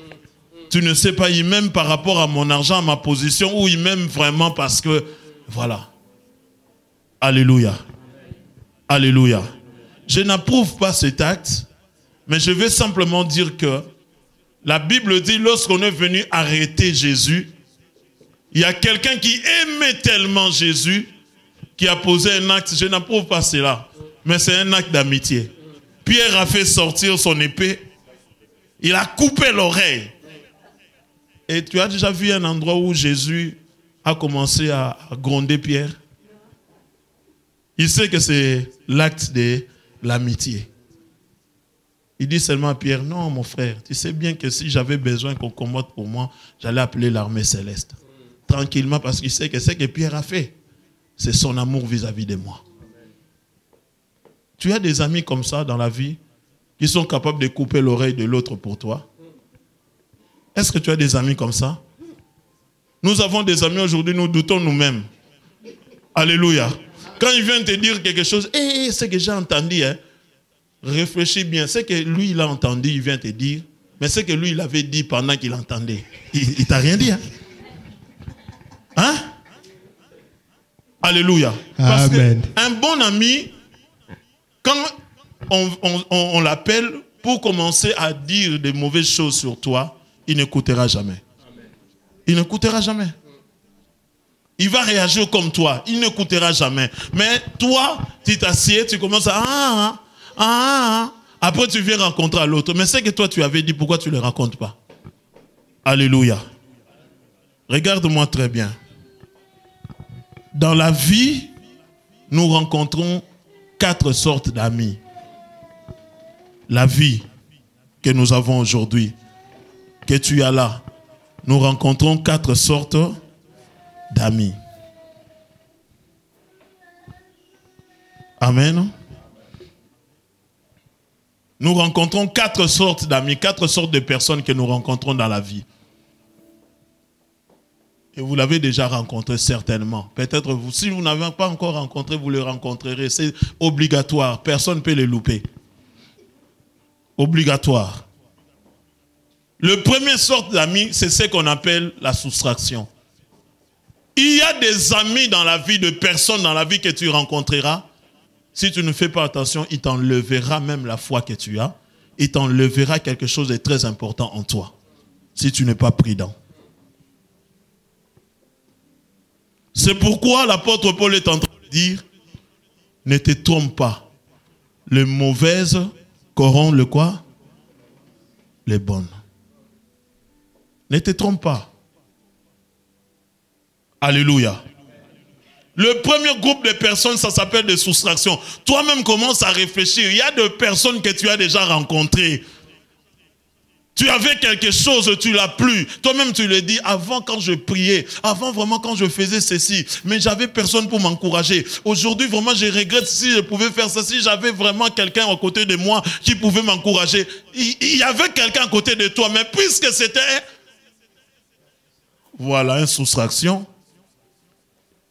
Tu ne sais pas, ils m'aiment par rapport à mon argent, à ma position, ou ils m'aiment vraiment parce que, voilà. Alléluia. Alléluia. Je n'approuve pas cet acte, mais je vais simplement dire que la Bible dit, lorsqu'on est venu arrêter Jésus, il y a quelqu'un qui aimait tellement Jésus, qui a posé un acte, je n'approuve pas cela, mais c'est un acte d'amitié. Pierre a fait sortir son épée, il a coupé l'oreille. Et tu as déjà vu un endroit où Jésus a commencé à gronder Pierre? Il sait que c'est l'acte de l'amitié. Il dit seulement à Pierre, non mon frère, tu sais bien que si j'avais besoin qu'on commode pour moi, j'allais appeler l'armée céleste. Tranquillement, parce qu'il sait que ce que Pierre a fait, c'est son amour vis-à-vis de moi. Tu as des amis comme ça dans la vie, qui sont capables de couper l'oreille de l'autre pour toi? Est-ce que tu as des amis comme ça? Nous avons des amis aujourd'hui, nous doutons nous-mêmes. Alléluia. Quand il vient te dire quelque chose, c'est que j'ai entendu, hein? Réfléchis bien. C'est que lui, il a entendu, il vient te dire, mais c'est que lui, il avait dit pendant qu'il entendait. Il t'a rien dit, hein? Hein? Alléluia. Parce qu'un bon ami, quand on l'appelle pour commencer à dire des mauvaises choses sur toi, il n'écoutera jamais. Il n'écoutera jamais. Il va réagir comme toi. Il n'écoutera jamais. Mais toi, tu t'assieds, tu commences à... Après, tu viens rencontrer l'autre. Mais c'est que toi, tu avais dit, pourquoi tu ne le racontes pas? Alléluia. Regarde-moi très bien. Dans la vie, nous rencontrons 4 sortes d'amis. La vie que nous avons aujourd'hui, que tu as là, nous rencontrons 4 sortes d'amis. Amen. Nous rencontrons 4 sortes d'amis, 4 sortes de personnes que nous rencontrons dans la vie. Et vous l'avez déjà rencontré certainement. Peut-être vous, si vous n'avez pas encore rencontré, vous le rencontrerez. C'est obligatoire. Personne ne peut le louper. Obligatoire. Le premier sorte d'amis, c'est ce qu'on appelle la soustraction. Il y a des amis dans la vie, de personnes dans la vie que tu rencontreras. Si tu ne fais pas attention, il t'enlèvera même la foi que tu as. Il t'enlèvera quelque chose de très important en toi. Si tu n'es pas prudent. C'est pourquoi l'apôtre Paul est en train de dire, ne te trompe pas. Les mauvaises corrompent le quoi? Les bonnes. Ne te trompe pas. Alléluia. Le premier groupe de personnes, ça s'appelle des soustractions. Toi-même commence à réfléchir. Il y a des personnes que tu as déjà rencontrées. Tu avais quelque chose, tu l'as plus. Toi-même, tu le dis, avant quand je priais, avant vraiment quand je faisais ceci, mais j'avais personne pour m'encourager. Aujourd'hui, vraiment, je regrette si je pouvais faire ça, si j'avais vraiment quelqu'un à côté de moi qui pouvait m'encourager. Il y avait quelqu'un à côté de toi, mais puisque c'était... Voilà, une soustraction.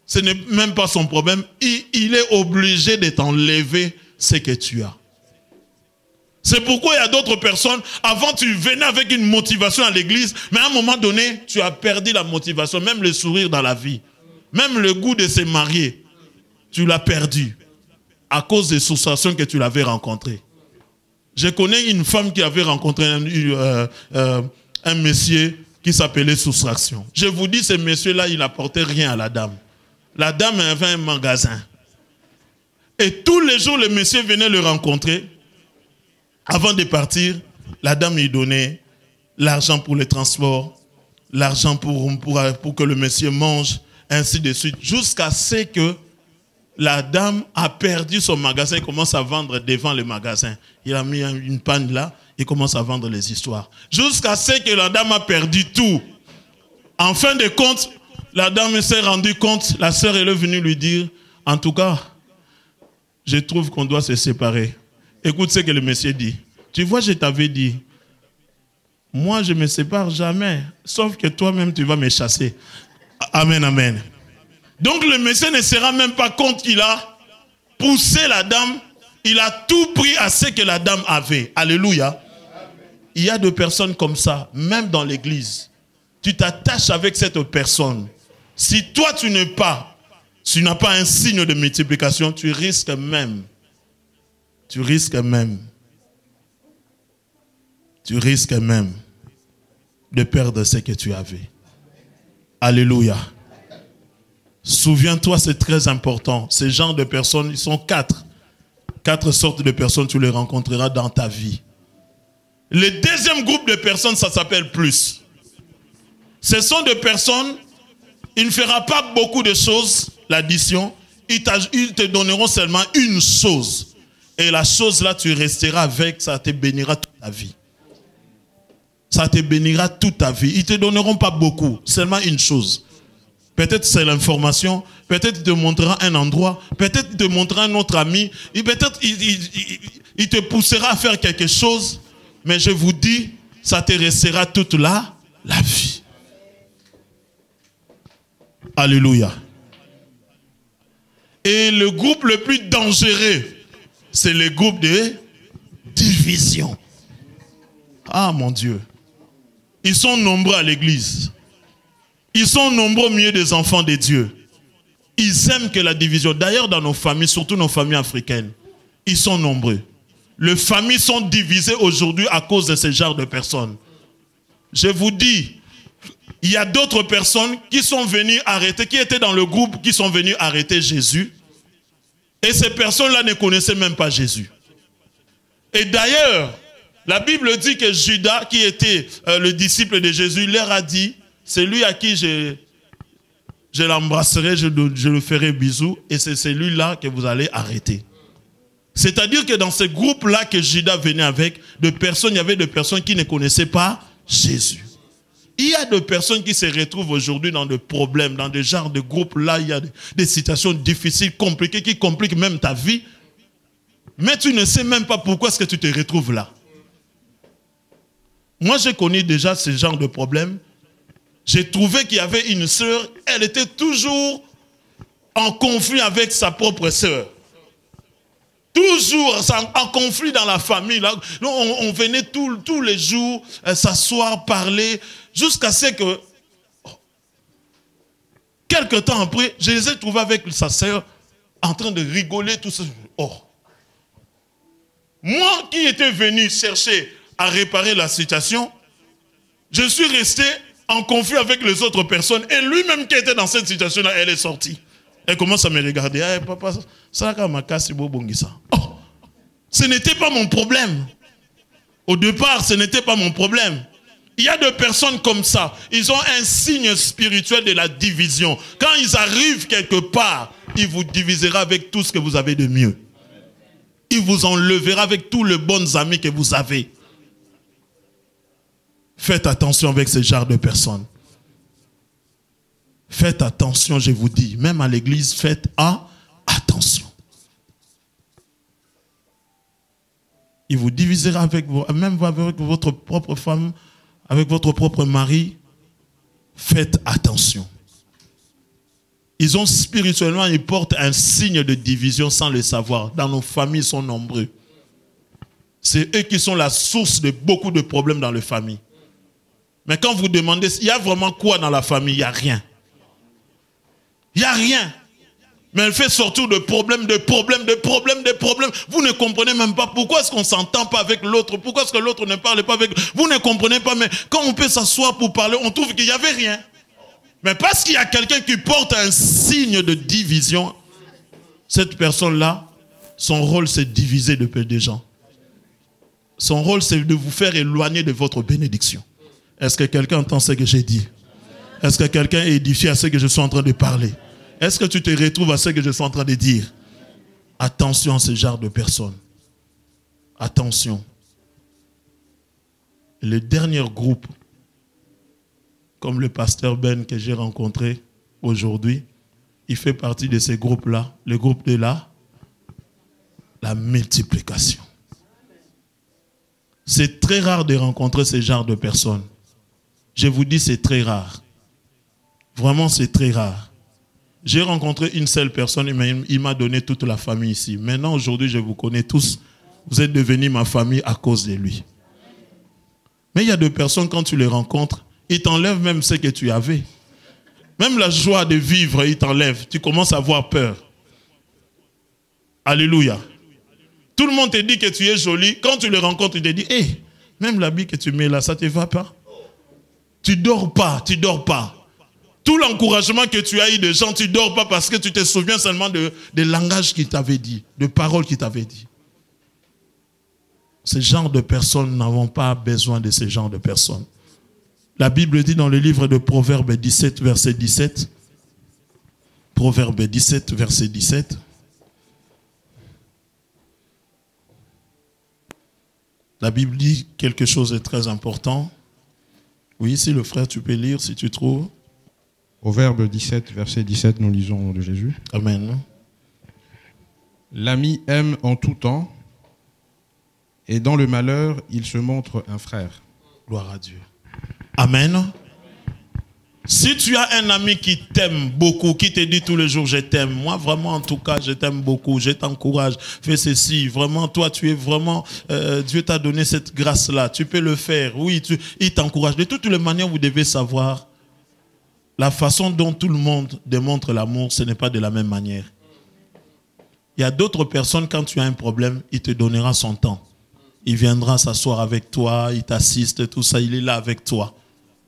Ce n'est même pas son problème. Il est obligé de t'enlever ce que tu as. C'est pourquoi il y a d'autres personnes, avant tu venais avec une motivation à l'église, mais à un moment donné, tu as perdu la motivation, même le sourire dans la vie, même le goût de se marier, tu l'as perdu à cause des soustractions que tu l'avais rencontrées. Je connais une femme qui avait rencontré un monsieur qui s'appelait soustraction. Je vous dis, ce monsieur-là, il n'apportait rien à la dame. La dame avait un magasin. Et tous les jours, le monsieur venait le rencontrer. Avant de partir, la dame lui donnait l'argent pour le transport, l'argent pour que le monsieur mange, ainsi de suite. Jusqu'à ce que la dame a perdu son magasin et commence à vendre devant le magasin. Il a mis une panne là et commence à vendre les histoires. Jusqu'à ce que la dame a perdu tout. En fin de compte, la dame s'est rendue compte, la sœur est venue lui dire, en tout cas, je trouve qu'on doit se séparer. Écoute ce que le monsieur dit. Tu vois, je t'avais dit, moi je ne me sépare jamais, sauf que toi-même tu vas me chasser. Amen, amen. Donc le monsieur ne se rend même pas compte qu'il a poussé la dame, il a tout pris à ce que la dame avait. Alléluia. Il y a des personnes comme ça, même dans l'église. Tu t'attaches avec cette personne. Si toi tu n'as pas un signe de multiplication, tu risques même de perdre ce que tu avais. Alléluia. Souviens-toi, c'est très important. Ces genres de personnes, ils sont quatre. 4 sortes de personnes, tu les rencontreras dans ta vie. Le deuxième groupe de personnes, ça s'appelle plus. Ce sont des personnes, il ne fera pas beaucoup de choses, l'addition. Ils te donneront seulement une chose. Et la chose là, tu resteras avec, ça te bénira toute ta vie. Ça te bénira toute ta vie. Ils ne te donneront pas beaucoup, seulement une chose. Peut-être c'est l'information, peut-être il te montrera un endroit, peut-être il te montrera un autre ami, et peut-être il te poussera à faire quelque chose, mais je vous dis, ça te restera toute la vie. Alléluia. Et le groupe le plus dangereux, c'est le groupe de division. Ah mon Dieu. Ils sont nombreux à l'église. Ils sont nombreux au milieu des enfants de Dieu. Ils aiment que la division. D'ailleurs, dans nos familles, surtout nos familles africaines, ils sont nombreux. Les familles sont divisées aujourd'hui à cause de ce genre de personnes. Je vous dis, il y a d'autres personnes qui sont venues arrêter, qui étaient dans le groupe, qui sont venues arrêter Jésus. Et ces personnes-là ne connaissaient même pas Jésus. Et d'ailleurs, la Bible dit que Judas, qui était le disciple de Jésus, leur a dit, c'est lui à qui je l'embrasserai, je le ferai bisous, et c'est celui-là que vous allez arrêter. C'est-à-dire que dans ce groupe-là que Judas venait avec, il y avait des personnes qui ne connaissaient pas Jésus. Il y a des personnes qui se retrouvent aujourd'hui dans des problèmes, dans des genres de groupes-là, il y a des situations difficiles, compliquées, qui compliquent même ta vie, mais tu ne sais même pas pourquoi est-ce que tu te retrouves là. Moi, j'ai connu déjà ce genre de problème. J'ai trouvé qu'il y avait une sœur, elle était toujours en conflit avec sa propre sœur. Toujours en conflit dans la famille. Là. On venait tous les jours s'asseoir, parler, jusqu'à ce que, quelque temps après, je les ai trouvés avec sa sœur en train de rigoler, tout ça. Oh. Moi qui étais venu chercher à réparer la situation, je suis resté en conflit avec les autres personnes. Et lui-même qui était dans cette situation-là, elle est sortie. Elle commence à me regarder. Ah, papa, ça m'a cassé ça. Oh, ce n'était pas mon problème. Au départ, ce n'était pas mon problème. Il y a des personnes comme ça. Ils ont un signe spirituel de la division. Quand ils arrivent quelque part, il vous divisera avec tout ce que vous avez de mieux. Il vous enlèvera avec tous les bons amis que vous avez. Faites attention avec ce genre de personnes. Faites attention, je vous dis. Même à l'église, faites attention. Il vous divisera même avec votre propre femme, avec votre propre mari. Faites attention. Ils ont spirituellement, ils portent un signe de division sans le savoir. Dans nos familles, ils sont nombreux. C'est eux qui sont la source de beaucoup de problèmes dans les familles. Mais quand vous demandez, il y a vraiment quoi dans la famille? Il n'y a rien. Il n'y a rien. Mais elle fait surtout de problèmes, de problèmes. Vous ne comprenez même pas pourquoi est-ce qu'on ne s'entend pas avec l'autre. Pourquoi est-ce que l'autre ne parle pas avec... Vous ne comprenez pas, mais quand on peut s'asseoir pour parler, on trouve qu'il n'y avait rien. Mais parce qu'il y a quelqu'un qui porte un signe de division, cette personne-là, son rôle c'est de diviser des gens. Son rôle c'est de vous faire éloigner de votre bénédiction. Est-ce que quelqu'un entend ce que j'ai dit? Est-ce que quelqu'un est édifié à ce que je suis en train de parler? Est-ce que tu te retrouves à ce que je suis en train de dire? Attention à ce genre de personnes. Attention. Le dernier groupe, comme le pasteur Ben que j'ai rencontré aujourd'hui, il fait partie de ces groupes-là, le groupe de la multiplication. C'est très rare de rencontrer ce genre de personnes. Je vous dis, c'est très rare. Vraiment, c'est très rare. J'ai rencontré une seule personne, il m'a donné toute la famille ici. Maintenant, aujourd'hui, je vous connais tous. Vous êtes devenus ma famille à cause de lui. Mais il y a des personnes, quand tu les rencontres, ils t'enlèvent même ce que tu avais. Même la joie de vivre, ils t'enlèvent. Tu commences à avoir peur. Alléluia. Tout le monde te dit que tu es jolie. Quand tu les rencontres, ils te disent, hey, même l'habit que tu mets là, ça ne te va pas. Tu ne dors pas, tu ne dors pas. Tout l'encouragement que tu as eu de gens, tu ne dors pas parce que tu te souviens seulement de langage qu'ils t'avaient dit, de paroles qu'ils t'avaient dit. Ce genre de personnes n'avons pas besoin de ce genre de personnes. La Bible dit dans le livre de Proverbes 17, verset 17, Proverbes 17, verset 17, la Bible dit quelque chose de très important. Oui, si le frère, tu peux lire, si tu trouves. Proverbe 17, verset 17, nous lisons au nom de Jésus. Amen. L'ami aime en tout temps, et dans le malheur, il se montre un frère. Gloire à Dieu. Amen. Si tu as un ami qui t'aime beaucoup, qui te dit tous les jours, je t'aime. Moi, vraiment, en tout cas, je t'aime beaucoup. Je t'encourage. Fais ceci. Vraiment, toi, tu es vraiment... Dieu t'a donné cette grâce-là. Tu peux le faire. Oui, il t'encourage. De toutes les manières, vous devez savoir, la façon dont tout le monde démontre l'amour, ce n'est pas de la même manière. Il y a d'autres personnes, quand tu as un problème, il te donnera son temps. Il viendra s'asseoir avec toi, il t'assiste, tout ça, il est là avec toi.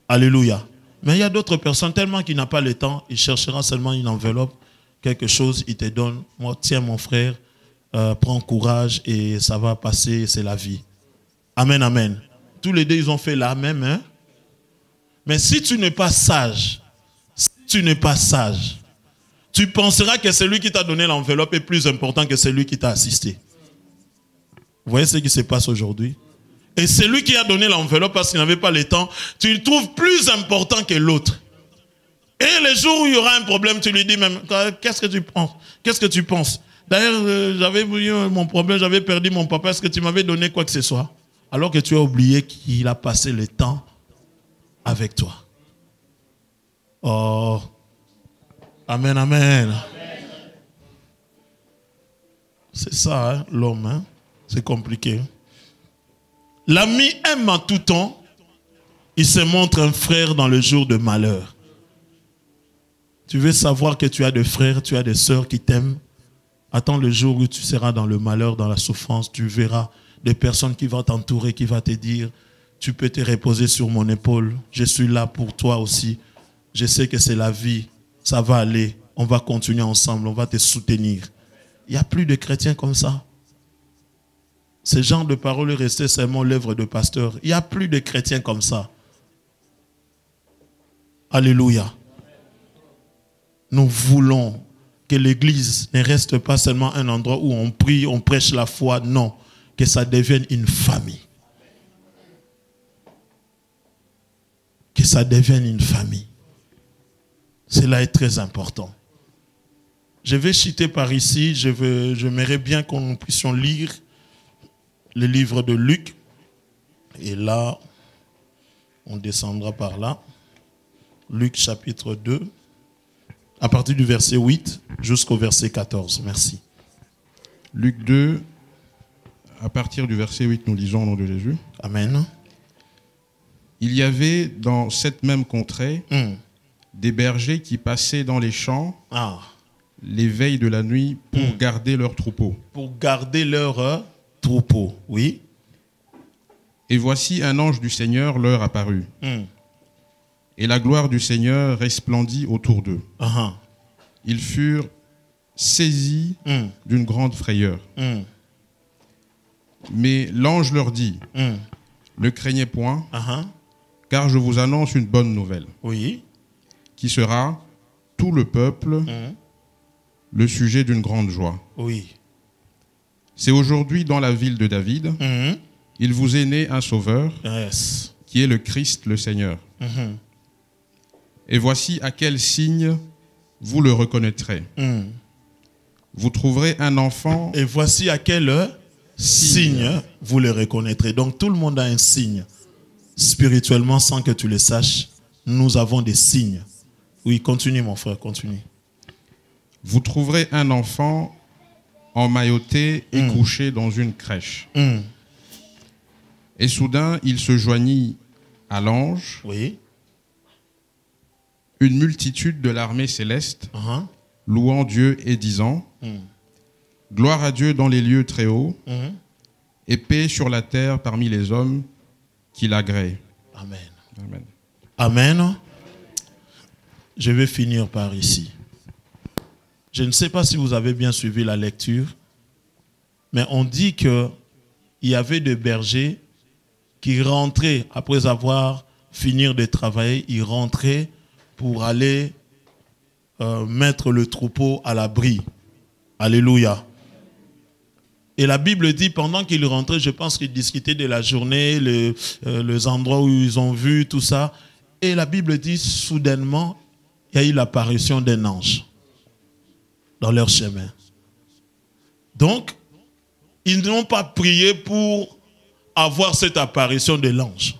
Alléluia. Mais il y a d'autres personnes, tellement qu'il n'a pas le temps, il cherchera seulement une enveloppe, quelque chose, il te donne. Moi, tiens mon frère, prends courage et ça va passer, c'est la vie. Amen, amen. Tous les deux, ils ont fait la même. Hein? Mais si tu n'es pas sage, tu penseras que celui qui t'a donné l'enveloppe est plus important que celui qui t'a assisté. Vous voyez ce qui se passe aujourd'hui? Et celui qui a donné l'enveloppe parce qu'il n'avait pas le temps, tu le trouves plus important que l'autre. Et les jours où il y aura un problème, tu lui dis même, qu'est-ce que tu penses? Qu'est-ce que tu penses? D'ailleurs, j'avais eu mon problème, j'avais perdu mon papa, est-ce que tu m'avais donné quoi que ce soit? Alors que tu as oublié qu'il a passé le temps avec toi. Oh, amen, amen. C'est ça, hein, l'homme, hein? C'est compliqué. L'ami aime en tout temps. Il se montre un frère dans le jour de malheur. Tu veux savoir que tu as des frères, tu as des sœurs qui t'aiment. Attends le jour où tu seras dans le malheur, dans la souffrance. Tu verras des personnes qui vont t'entourer, qui vont te dire, tu peux te reposer sur mon épaule. Je suis là pour toi aussi. Je sais que c'est la vie. Ça va aller. On va continuer ensemble. On va te soutenir. Il n'y a plus de chrétiens comme ça. Ce genre de paroles est resté seulement l'œuvre de pasteur. Il n'y a plus de chrétiens comme ça. Alléluia. Nous voulons que l'église ne reste pas seulement un endroit où on prie, on prêche la foi. Non, que ça devienne une famille. Que ça devienne une famille. Cela est très important. Je vais citer par ici, j'aimerais bien que nous puissions lire le livre de Luc. Et là, on descendra par là. Luc chapitre 2, à partir du verset 8 jusqu'au verset 14. Merci. Luc 2, à partir du verset 8, nous lisons au nom de Jésus. Amen. Il y avait dans cette même contrée des bergers qui passaient dans les champs les veilles de la nuit pour garder leurs troupeaux. Pour garder leurs troupeaux, oui. Et voici un ange du Seigneur leur apparut. Et la gloire du Seigneur resplendit autour d'eux. Ils furent saisis d'une grande frayeur. Mais l'ange leur dit, ne craignez point, car je vous annonce une bonne nouvelle, qui sera tout le peuple le sujet d'une grande joie. C'est aujourd'hui dans la ville de David, il vous est né un sauveur, qui est le Christ le Seigneur. Et voici à quel signe vous le reconnaîtrez. Vous trouverez un enfant. Et voici à quel signe vous le reconnaîtrez. Donc tout le monde a un signe. Spirituellement, sans que tu le saches, nous avons des signes. Oui, continue mon frère, continue. Vous trouverez un enfant emmailloté et couché dans une crèche. Et soudain, il se joignit à l'ange. Une multitude de l'armée céleste, louant Dieu et disant, gloire à Dieu dans les lieux très hauts, et paix sur la terre parmi les hommes qui l'agréent. Amen. Amen. Amen. Je vais finir par ici. Je ne sais pas si vous avez bien suivi la lecture, mais on dit qu'il y avait des bergers qui rentraient, après avoir fini de travailler, ils rentraient pour aller mettre le troupeau à l'abri. Alléluia. Et la Bible dit, pendant qu'ils rentraient, je pense qu'ils discutaient de la journée, les endroits où ils ont vu, tout ça. Et la Bible dit, soudainement, il y a eu l'apparition d'un ange dans leur chemin. Donc, ils n'ont pas prié pour avoir cette apparition de l'ange.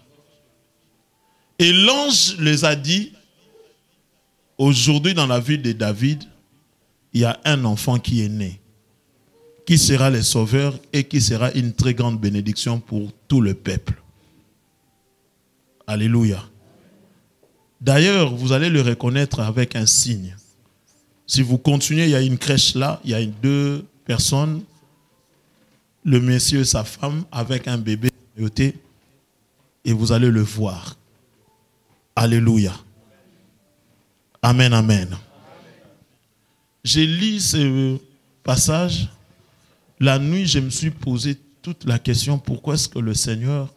Et l'ange les a dit, aujourd'hui, dans la ville de David, il y a un enfant qui est né, qui sera le sauveur et qui sera une très grande bénédiction pour tout le peuple. Alléluia. D'ailleurs, vous allez le reconnaître avec un signe. Si vous continuez, il y a une crèche là, il y a deux personnes, le monsieur et sa femme, avec un bébé, et vous allez le voir. Alléluia. Amen, amen. J'ai lu ce passage. La nuit, je me suis posé toute la question, pourquoi est-ce que le Seigneur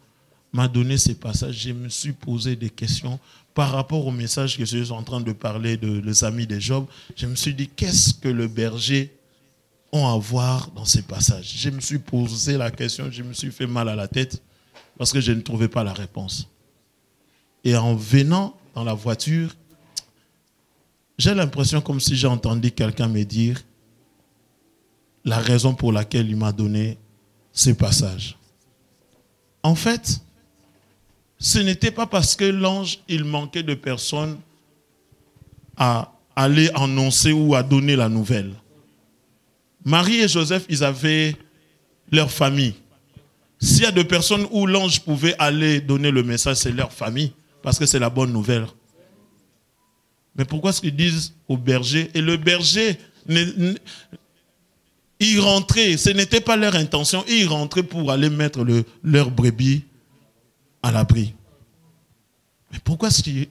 m'a donné ces passages? Je me suis posé des questions par rapport au message que je suis en train de parler des amis de Job. Je me suis dit, qu'est-ce que le berger ont à voir dans ces passages? Je me suis posé la question, je me suis fait mal à la tête parce que je ne trouvais pas la réponse. Et en venant dans la voiture, j'ai l'impression comme si j'ai entendu quelqu'un me dire la raison pour laquelle il m'a donné ces passages. En fait, ce n'était pas parce que l'ange, il manquait de personnes à aller annoncer ou à donner la nouvelle. Marie et Joseph, ils avaient leur famille. S'il y a des personnes où l'ange pouvait aller donner le message, c'est leur famille, parce que c'est la bonne nouvelle. Mais pourquoi est-ce qu'ils disent au berger? Et le berger, ils rentraient, ce n'était pas leur intention, ils rentraient pour aller mettre leur brebis à l'abri. Mais pourquoi est-ce que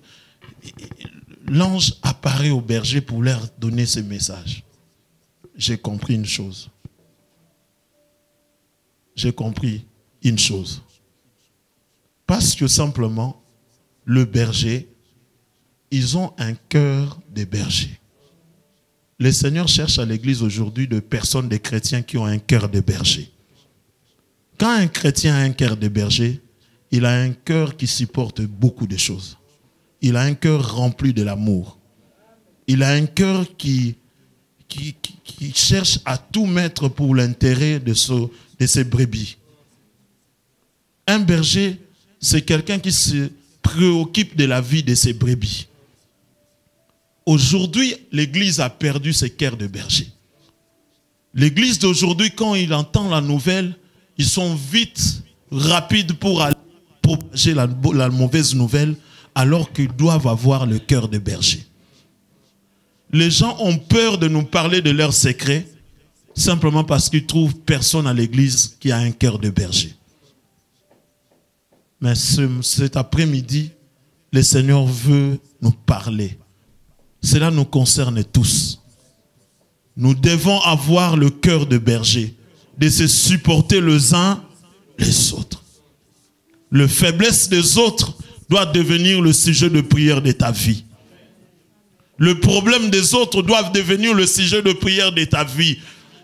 l'ange apparaît au berger pour leur donner ce message? J'ai compris une chose. J'ai compris une chose. Parce que simplement, le berger, ils ont un cœur de berger. Le Seigneur cherche à l'église aujourd'hui de personnes, des chrétiens qui ont un cœur de berger. Quand un chrétien a un cœur de berger, il a un cœur qui supporte beaucoup de choses. Il a un cœur rempli de l'amour. Il a un cœur qui cherche à tout mettre pour l'intérêt de ses brebis. Un berger, c'est quelqu'un qui se préoccupe de la vie de ses brebis. Aujourd'hui, l'Église a perdu ses cœurs de berger. L'Église d'aujourd'hui, quand il entend la nouvelle, ils sont vite, rapides pour aller propager la mauvaise nouvelle, alors qu'ils doivent avoir le cœur de berger. Les gens ont peur de nous parler de leurs secrets, simplement parce qu'ils trouvent personne à l'église qui a un cœur de berger. Mais cet après-midi, le Seigneur veut nous parler. Cela nous concerne tous. Nous devons avoir le cœur de berger, de se supporter les uns les autres. La faiblesse des autres doit devenir le sujet de prière de ta vie. Le problème des autres doit devenir le sujet de prière de ta vie.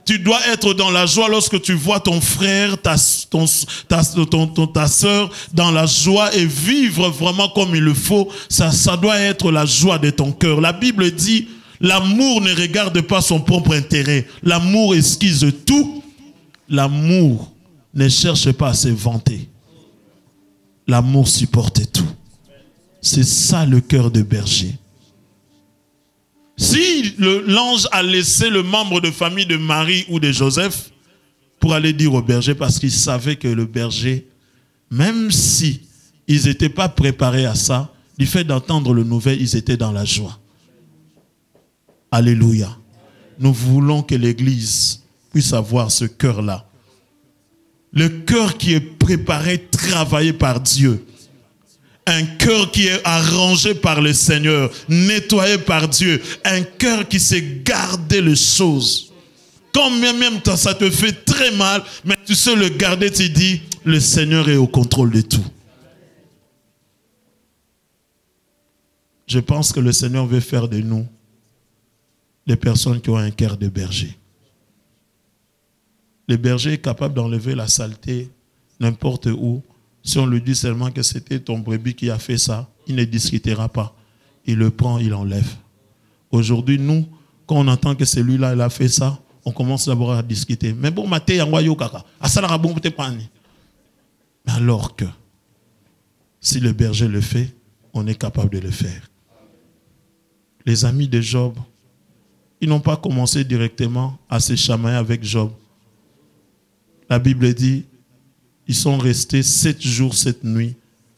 Tu dois être dans la joie lorsque tu vois ton frère, ta soeur dans la joie et vivre vraiment comme il le faut. Ça doit être la joie de ton cœur. La Bible dit, l'amour ne regarde pas son propre intérêt. L'amour esquisse tout. L'amour ne cherche pas à se vanter. L'amour supporte tout. C'est ça le cœur de berger. Si l'ange a laissé le membre de famille de Marie ou de Joseph pour aller dire au berger, parce qu'il savait que le berger, même si ils n'étaient pas préparés à ça, du fait d'entendre le nouvelle, ils étaient dans la joie. Alléluia. Nous voulons que l'Église puisse avoir ce cœur-là. Le cœur qui est préparé, travaillé par Dieu. Un cœur qui est arrangé par le Seigneur, nettoyé par Dieu. Un cœur qui sait garder les choses. Quand même ça te fait très mal, mais tu sais le garder, tu dis, le Seigneur est au contrôle de tout. Je pense que le Seigneur veut faire de nous des personnes qui ont un cœur de berger. Le berger est capable d'enlever la saleté n'importe où. Si on lui dit seulement que c'était ton brebis qui a fait ça, il ne discutera pas. Il le prend, il l'enlève. Aujourd'hui, nous, quand on entend que celui-là, il a fait ça, on commence d'abord à discuter. Mais bon, mais alors que, si le berger le fait, on est capable de le faire. Les amis de Job, ils n'ont pas commencé directement à se chamailler avec Job. La Bible dit, ils sont restés 7 jours, 7 nuits,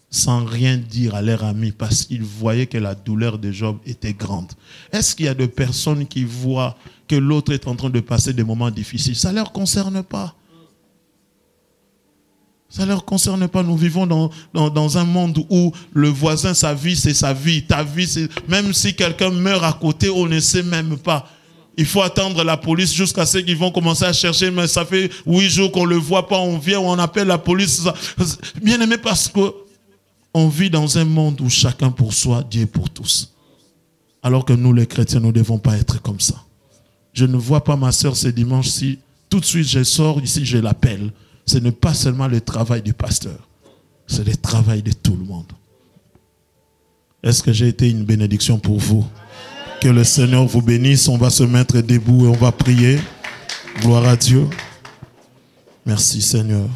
sans rien dire à leurs amis, parce qu'ils voyaient que la douleur de Job était grande. Est-ce qu'il y a des personnes qui voient que l'autre est en train de passer des moments difficiles? Ça ne leur concerne pas. Ça ne leur concerne pas. Nous vivons dans un monde où le voisin, sa vie, c'est sa vie. Ta vie, c'est... Même si quelqu'un meurt à côté, on ne sait même pas. Il faut attendre la police jusqu'à ce qu'ils vont commencer à chercher. Mais ça fait 8 jours qu'on ne le voit pas. On vient, on appelle la police. Bien aimé, parce qu'on vit dans un monde où chacun pour soi, Dieu pour tous. Alors que nous, les chrétiens, nous ne devons pas être comme ça. Je ne vois pas ma soeur ce dimanche. Si tout de suite je sors ici, je l'appelle. Ce n'est pas seulement le travail du pasteur. C'est le travail de tout le monde. Est-ce que j'ai été une bénédiction pour vous? Que le Seigneur vous bénisse. On va se mettre debout et on va prier. Gloire à Dieu. Merci Seigneur.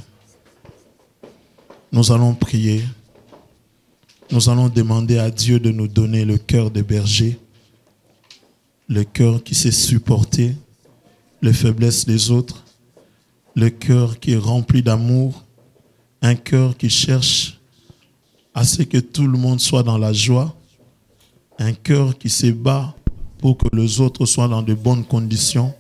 Nous allons prier. Nous allons demander à Dieu de nous donner le cœur de berger le cœur qui sait supporter les faiblesses des autres, le cœur qui est rempli d'amour, un cœur qui cherche à ce que tout le monde soit dans la joie, un cœur qui se bat pour que les autres soient dans de bonnes conditions.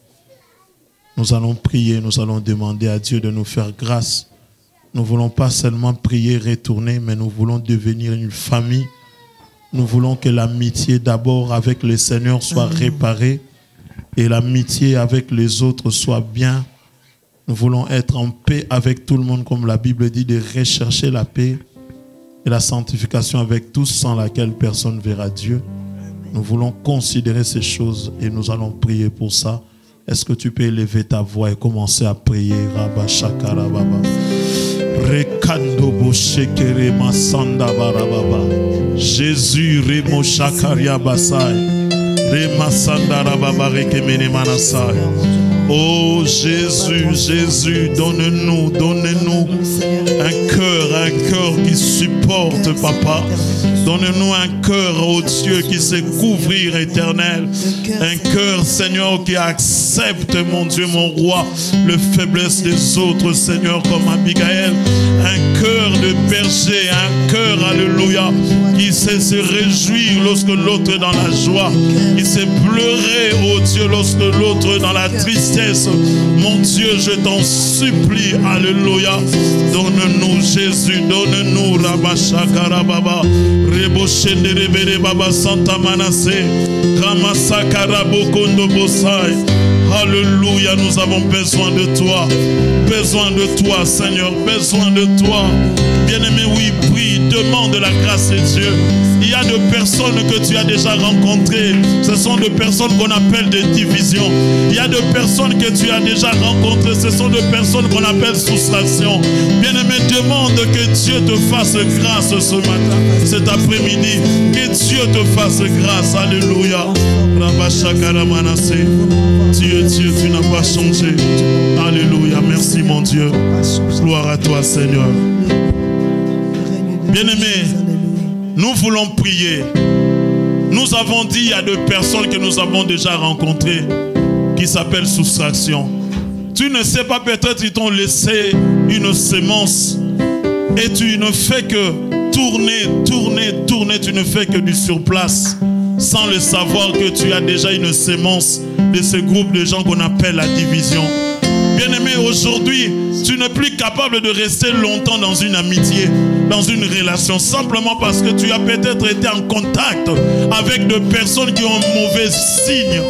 Nous allons prier, nous allons demander à Dieu de nous faire grâce. Nous ne voulons pas seulement prier, retourner, mais nous voulons devenir une famille. Nous voulons que l'amitié d'abord avec le Seigneur soit réparée et l'amitié avec les autres soit bien. Nous voulons être en paix avec tout le monde, comme la Bible dit, de rechercher la paix et la sanctification avec tous, sans laquelle personne ne verra Dieu. Nous voulons considérer ces choses et nous allons prier pour ça. Est-ce que tu peux élever ta voix et commencer à prier? Rabba Shakara Baba. Rekando Boshekere Masanda Barababa. Jésus Remo Shakaria Basai. Remasanda Rababa Rekemene Manasai. Oh Jésus, Jésus, donne-nous un cœur qui supporte, Papa. Donne-nous un cœur, oh Dieu, qui sait couvrir, Éternel. Un cœur, Seigneur, qui accepte, mon Dieu, mon roi, les faiblesses des autres, Seigneur, comme Abigail. Un cœur de berger, un cœur, alléluia, qui sait se réjouir lorsque l'autre est dans la joie, qui sait pleurer, oh Dieu, lorsque l'autre est dans la tristesse. Mon Dieu, je t'en supplie, alléluia. Donne-nous, Jésus, donne-nous, Rabba Shakara Baba. Reboshendere Bere Baba Santa Manasseh. Ramasakara Bokondo Bosai. Alléluia, nous avons besoin de toi. Besoin de toi, Seigneur, besoin de toi. Bien-aimé, oui, prie, demande la grâce de Dieu. Il y a des personnes que tu as déjà rencontrées. Ce sont des personnes qu'on appelle des divisions. Il y a des personnes que tu as déjà rencontrées. Ce sont des personnes qu'on appelle soustraction. Bien-aimé, demande que Dieu te fasse grâce ce matin, cet après-midi. Que Dieu te fasse grâce. Alléluia. Rabba Shakara Manasseh. Dieu, tu n'as pas changé. Alléluia. Merci, mon Dieu. Gloire à toi, Seigneur. Bien-aimés, nous voulons prier. Nous avons dit, il y a deux personnes que nous avons déjà rencontrées qui s'appellent soustraction. Tu ne sais pas, peut-être ils t'ont laissé une sémence et tu ne fais que tourner, tu ne fais que du surplace sans le savoir que tu as déjà une sémence de ce groupe de gens qu'on appelle la division. Bien-aimé, aujourd'hui, tu n'es plus capable de rester longtemps dans une amitié, dans une relation, simplement parce que tu as peut-être été en contact avec des personnes qui ont un mauvais signe.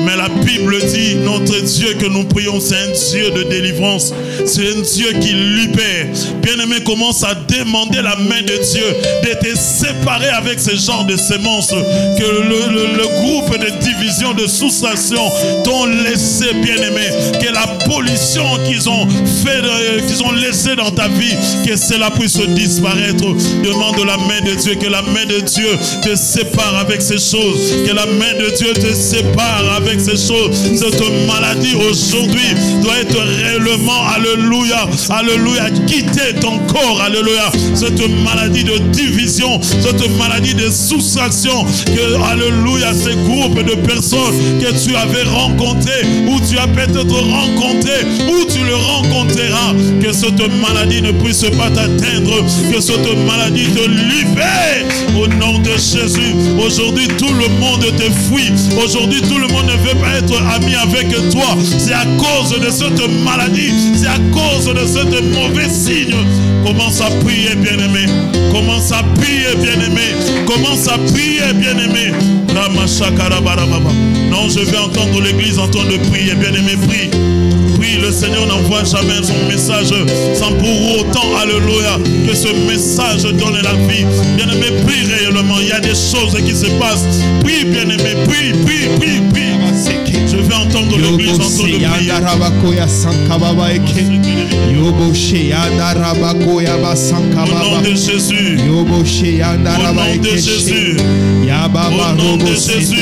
Mais la Bible dit, notre Dieu que nous prions, c'est un Dieu de délivrance. C'est un Dieu qui libère. Bien-aimé, commence à demander la main de Dieu de te séparer avec ce genre de semences que le groupe de division, de soustraction t'ont laissé, bien-aimé. Que la pollution qu'ils ont laissée dans ta vie, que cela puisse disparaître. Demande la main de Dieu, que la main de Dieu te sépare avec ces choses. Que la main de Dieu te sépare avec ces choses. Cette maladie aujourd'hui doit être réellement, alléluia, alléluia, quitter ton corps, alléluia. Cette maladie de division, cette maladie de soustraction, que, alléluia, ces groupes de personnes que tu avais rencontrés, ou tu as peut-être rencontré, ou tu le rencontreras, que cette maladie ne puisse pas t'atteindre, que cette maladie te libère au nom de Jésus. Aujourd'hui, tout le monde te fuit. Aujourd'hui, tout le monde ne veut pas être ami avec toi. C'est à cause de cette maladie, c'est à cause de ce mauvais signe. Commence à prier, bien-aimé. Commence à prier, bien-aimé. Commence à prier, bien-aimé. Non, je vais entendre l'église en train de prier, bien-aimé, prie. Prie, le Seigneur n'envoie jamais son message sans pour autant, alléluia, que ce message donne la vie. Bien-aimé, prie réellement. Il y a des choses qui se passent. Prie, bien-aimé, prie, prie, prie, prie. Je vais entendre l'église en train de prier. Au nom de Jésus. Au nom de Jésus. Au nom de Jésus.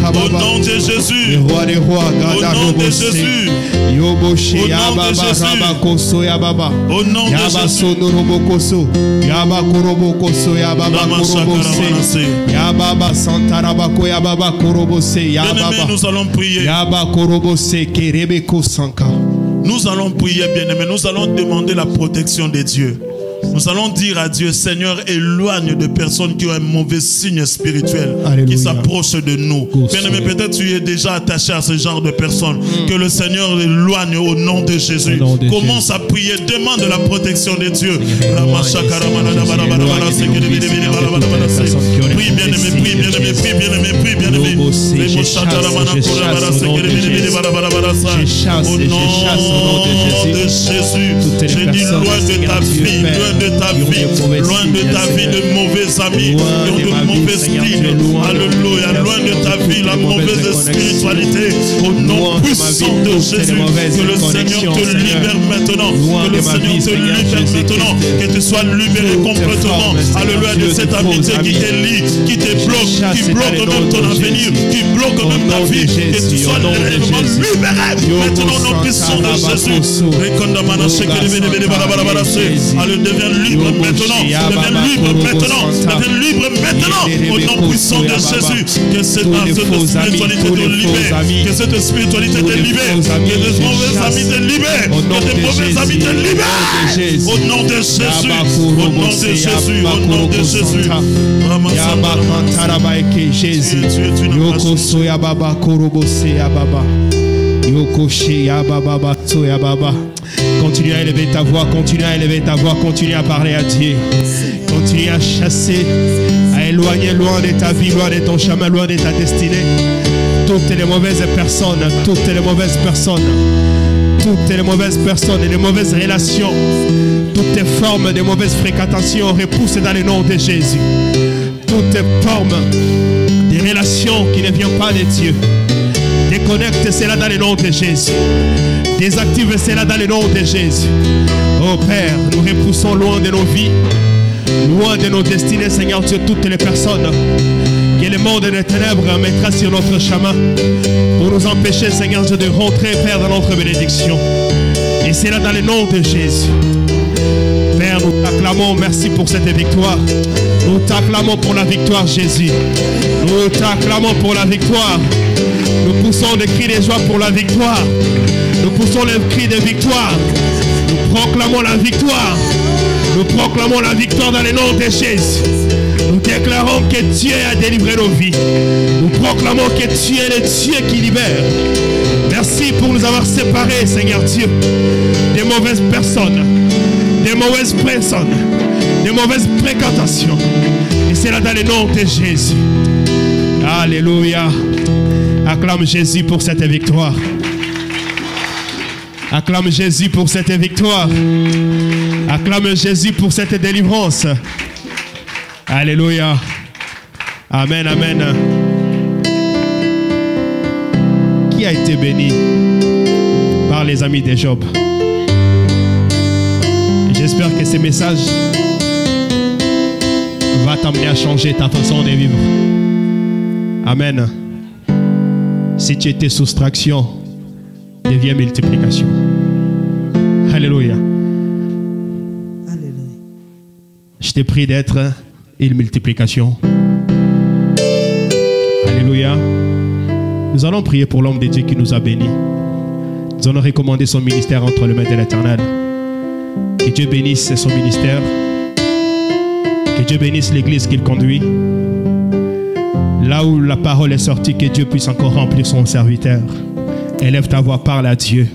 Au nom de Jésus. Au nom de Jésus. Yoboshe Yababa Rabakoso Yababa. Au nom de Yabaso Norobokoso. Yabakorobokoso Yababa Korobose. Yababa Santarabako Yababa Korobose. Yababa. Nous allons prier. Yabakorobose Kerebeko Sanka. Nous allons prier, bien-aimés. Nous allons demander la protection de Dieu. Nous allons dire à Dieu, Seigneur, éloigne de personnes qui ont un mauvais signe spirituel, qui s'approchent de nous. Bien-aimé, peut-être tu es déjà attaché à ce genre de personnes. Que le Seigneur éloigne au nom de Jésus. Commence à prier, demande la protection de Dieu. Prie, bien-aimé, prie, bien-aimé, prie, bien-aimé, prie, bien-aimé. Au nom de Jésus, je dis loin de ta vie, loin de ta vie, loin de ta vie de mauvais amis, de mauvais style. Alléluia, loin de ta vie la mauvaise spiritualité. Au nom puissant de Jésus, que le Seigneur te libère maintenant, que le Seigneur te libère maintenant, que tu sois libéré complètement. Alléluia, de cette amitié qui te lie, qui te bloque, qui bloque même ton avenir, qui bloque même ta vie, que tu sois libéré maintenant au nom puissant de Jésus. Allez, deviens libre maintenant, deviens libre maintenant, deviens libre maintenant, au nom puissant de Jésus. Que cette spiritualité te libère, que cette spiritualité te libère, que tes mauvais amis te libèrent, que tes mauvais amis te libèrent, au nom de Jésus, au nom de Jésus, au nom de Jésus. Yoko Yababa Korobose Yababa. Yokoshe Yababa Yababa. Continue à élever ta voix, continue à élever ta voix, continue à parler à Dieu. Continue à chasser, à éloigner loin de ta vie, loin de ton chemin, loin de ta destinée. Toutes les mauvaises personnes, toutes les mauvaises personnes, toutes les mauvaises personnes et les mauvaises relations, toutes les formes de mauvaises fréquentations repoussent dans le nom de Jésus. Toutes les formes de relations qui ne viennent pas de Dieu. Déconnecte cela dans le nom de Jésus. Désactive cela dans le nom de Jésus. Oh Père, nous repoussons loin de nos vies, loin de nos destinées, Seigneur Dieu, toutes les personnes que le monde des ténèbres mettra sur notre chemin pour nous empêcher, Seigneur Dieu, de rentrer, Père, dans notre bénédiction. Et c'est là dans le nom de Jésus. Père, nous t'acclamons, merci pour cette victoire. Nous t'acclamons pour la victoire, Jésus. Nous t'acclamons pour la victoire. Nous poussons des cris de joie pour la victoire. Nous poussons les cris de victoire. Nous proclamons la victoire. Nous proclamons la victoire dans le nom de Jésus. Nous déclarons que Dieu a délivré nos vies. Nous proclamons que tu es le Dieu qui libère. Merci pour nous avoir séparés, Seigneur Dieu, des mauvaises personnes, des mauvaises personnes, des mauvaises fréquentations. Et c'est là dans le nom de Jésus. Alléluia. Acclame Jésus pour cette victoire. Acclame Jésus pour cette victoire. Acclame Jésus pour cette délivrance. Alléluia. Amen, amen. Qui a été béni par les amis de Job? J'espère que ce message va t'amener à changer ta façon de vivre. Amen. Si tu étais soustraction, deviens multiplication. Alléluia. Alléluia. Je te prie d'être une multiplication. Alléluia. Nous allons prier pour l'homme de Dieu qui nous a bénis. Nous allons recommander son ministère entre les mains de l'Éternel. Que Dieu bénisse son ministère. Que Dieu bénisse l'église qu'il conduit. Là où la parole est sortie, que Dieu puisse encore remplir son serviteur. Élève ta voix, parle à Dieu.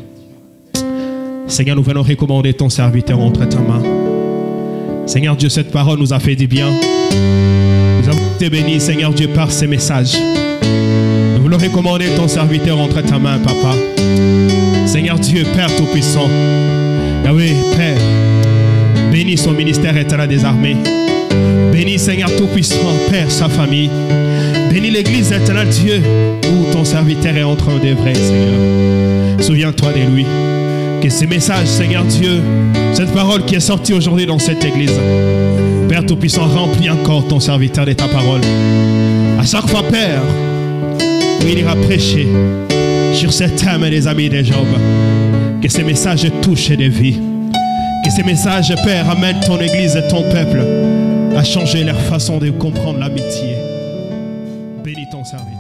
Seigneur, nous venons recommander ton serviteur entre ta main. Seigneur Dieu, cette parole nous a fait du bien. Nous avons été bénis, Seigneur Dieu, par ces messages. Nous voulons recommander ton serviteur entre ta main, Papa. Seigneur Dieu, Père Tout-Puissant. Yahweh, Père, bénis son ministère éternel des armées. Bénis, Seigneur Tout-Puissant, Père, sa famille. Bénis l'église éternelle, Dieu, où ton serviteur est en train d'œuvrer, Seigneur. Souviens-toi de lui. Que ces messages, Seigneur Dieu, cette parole qui est sortie aujourd'hui dans cette église, Père Tout-Puissant, remplis encore ton serviteur de ta parole. À chaque fois, Père, où il ira prêcher, sur ce thème des amis de Job. Que ces messages touchent des vies. Que ces messages, Père, amènent ton Église et ton peuple à changer leur façon de comprendre l'amitié. Bénis ton service.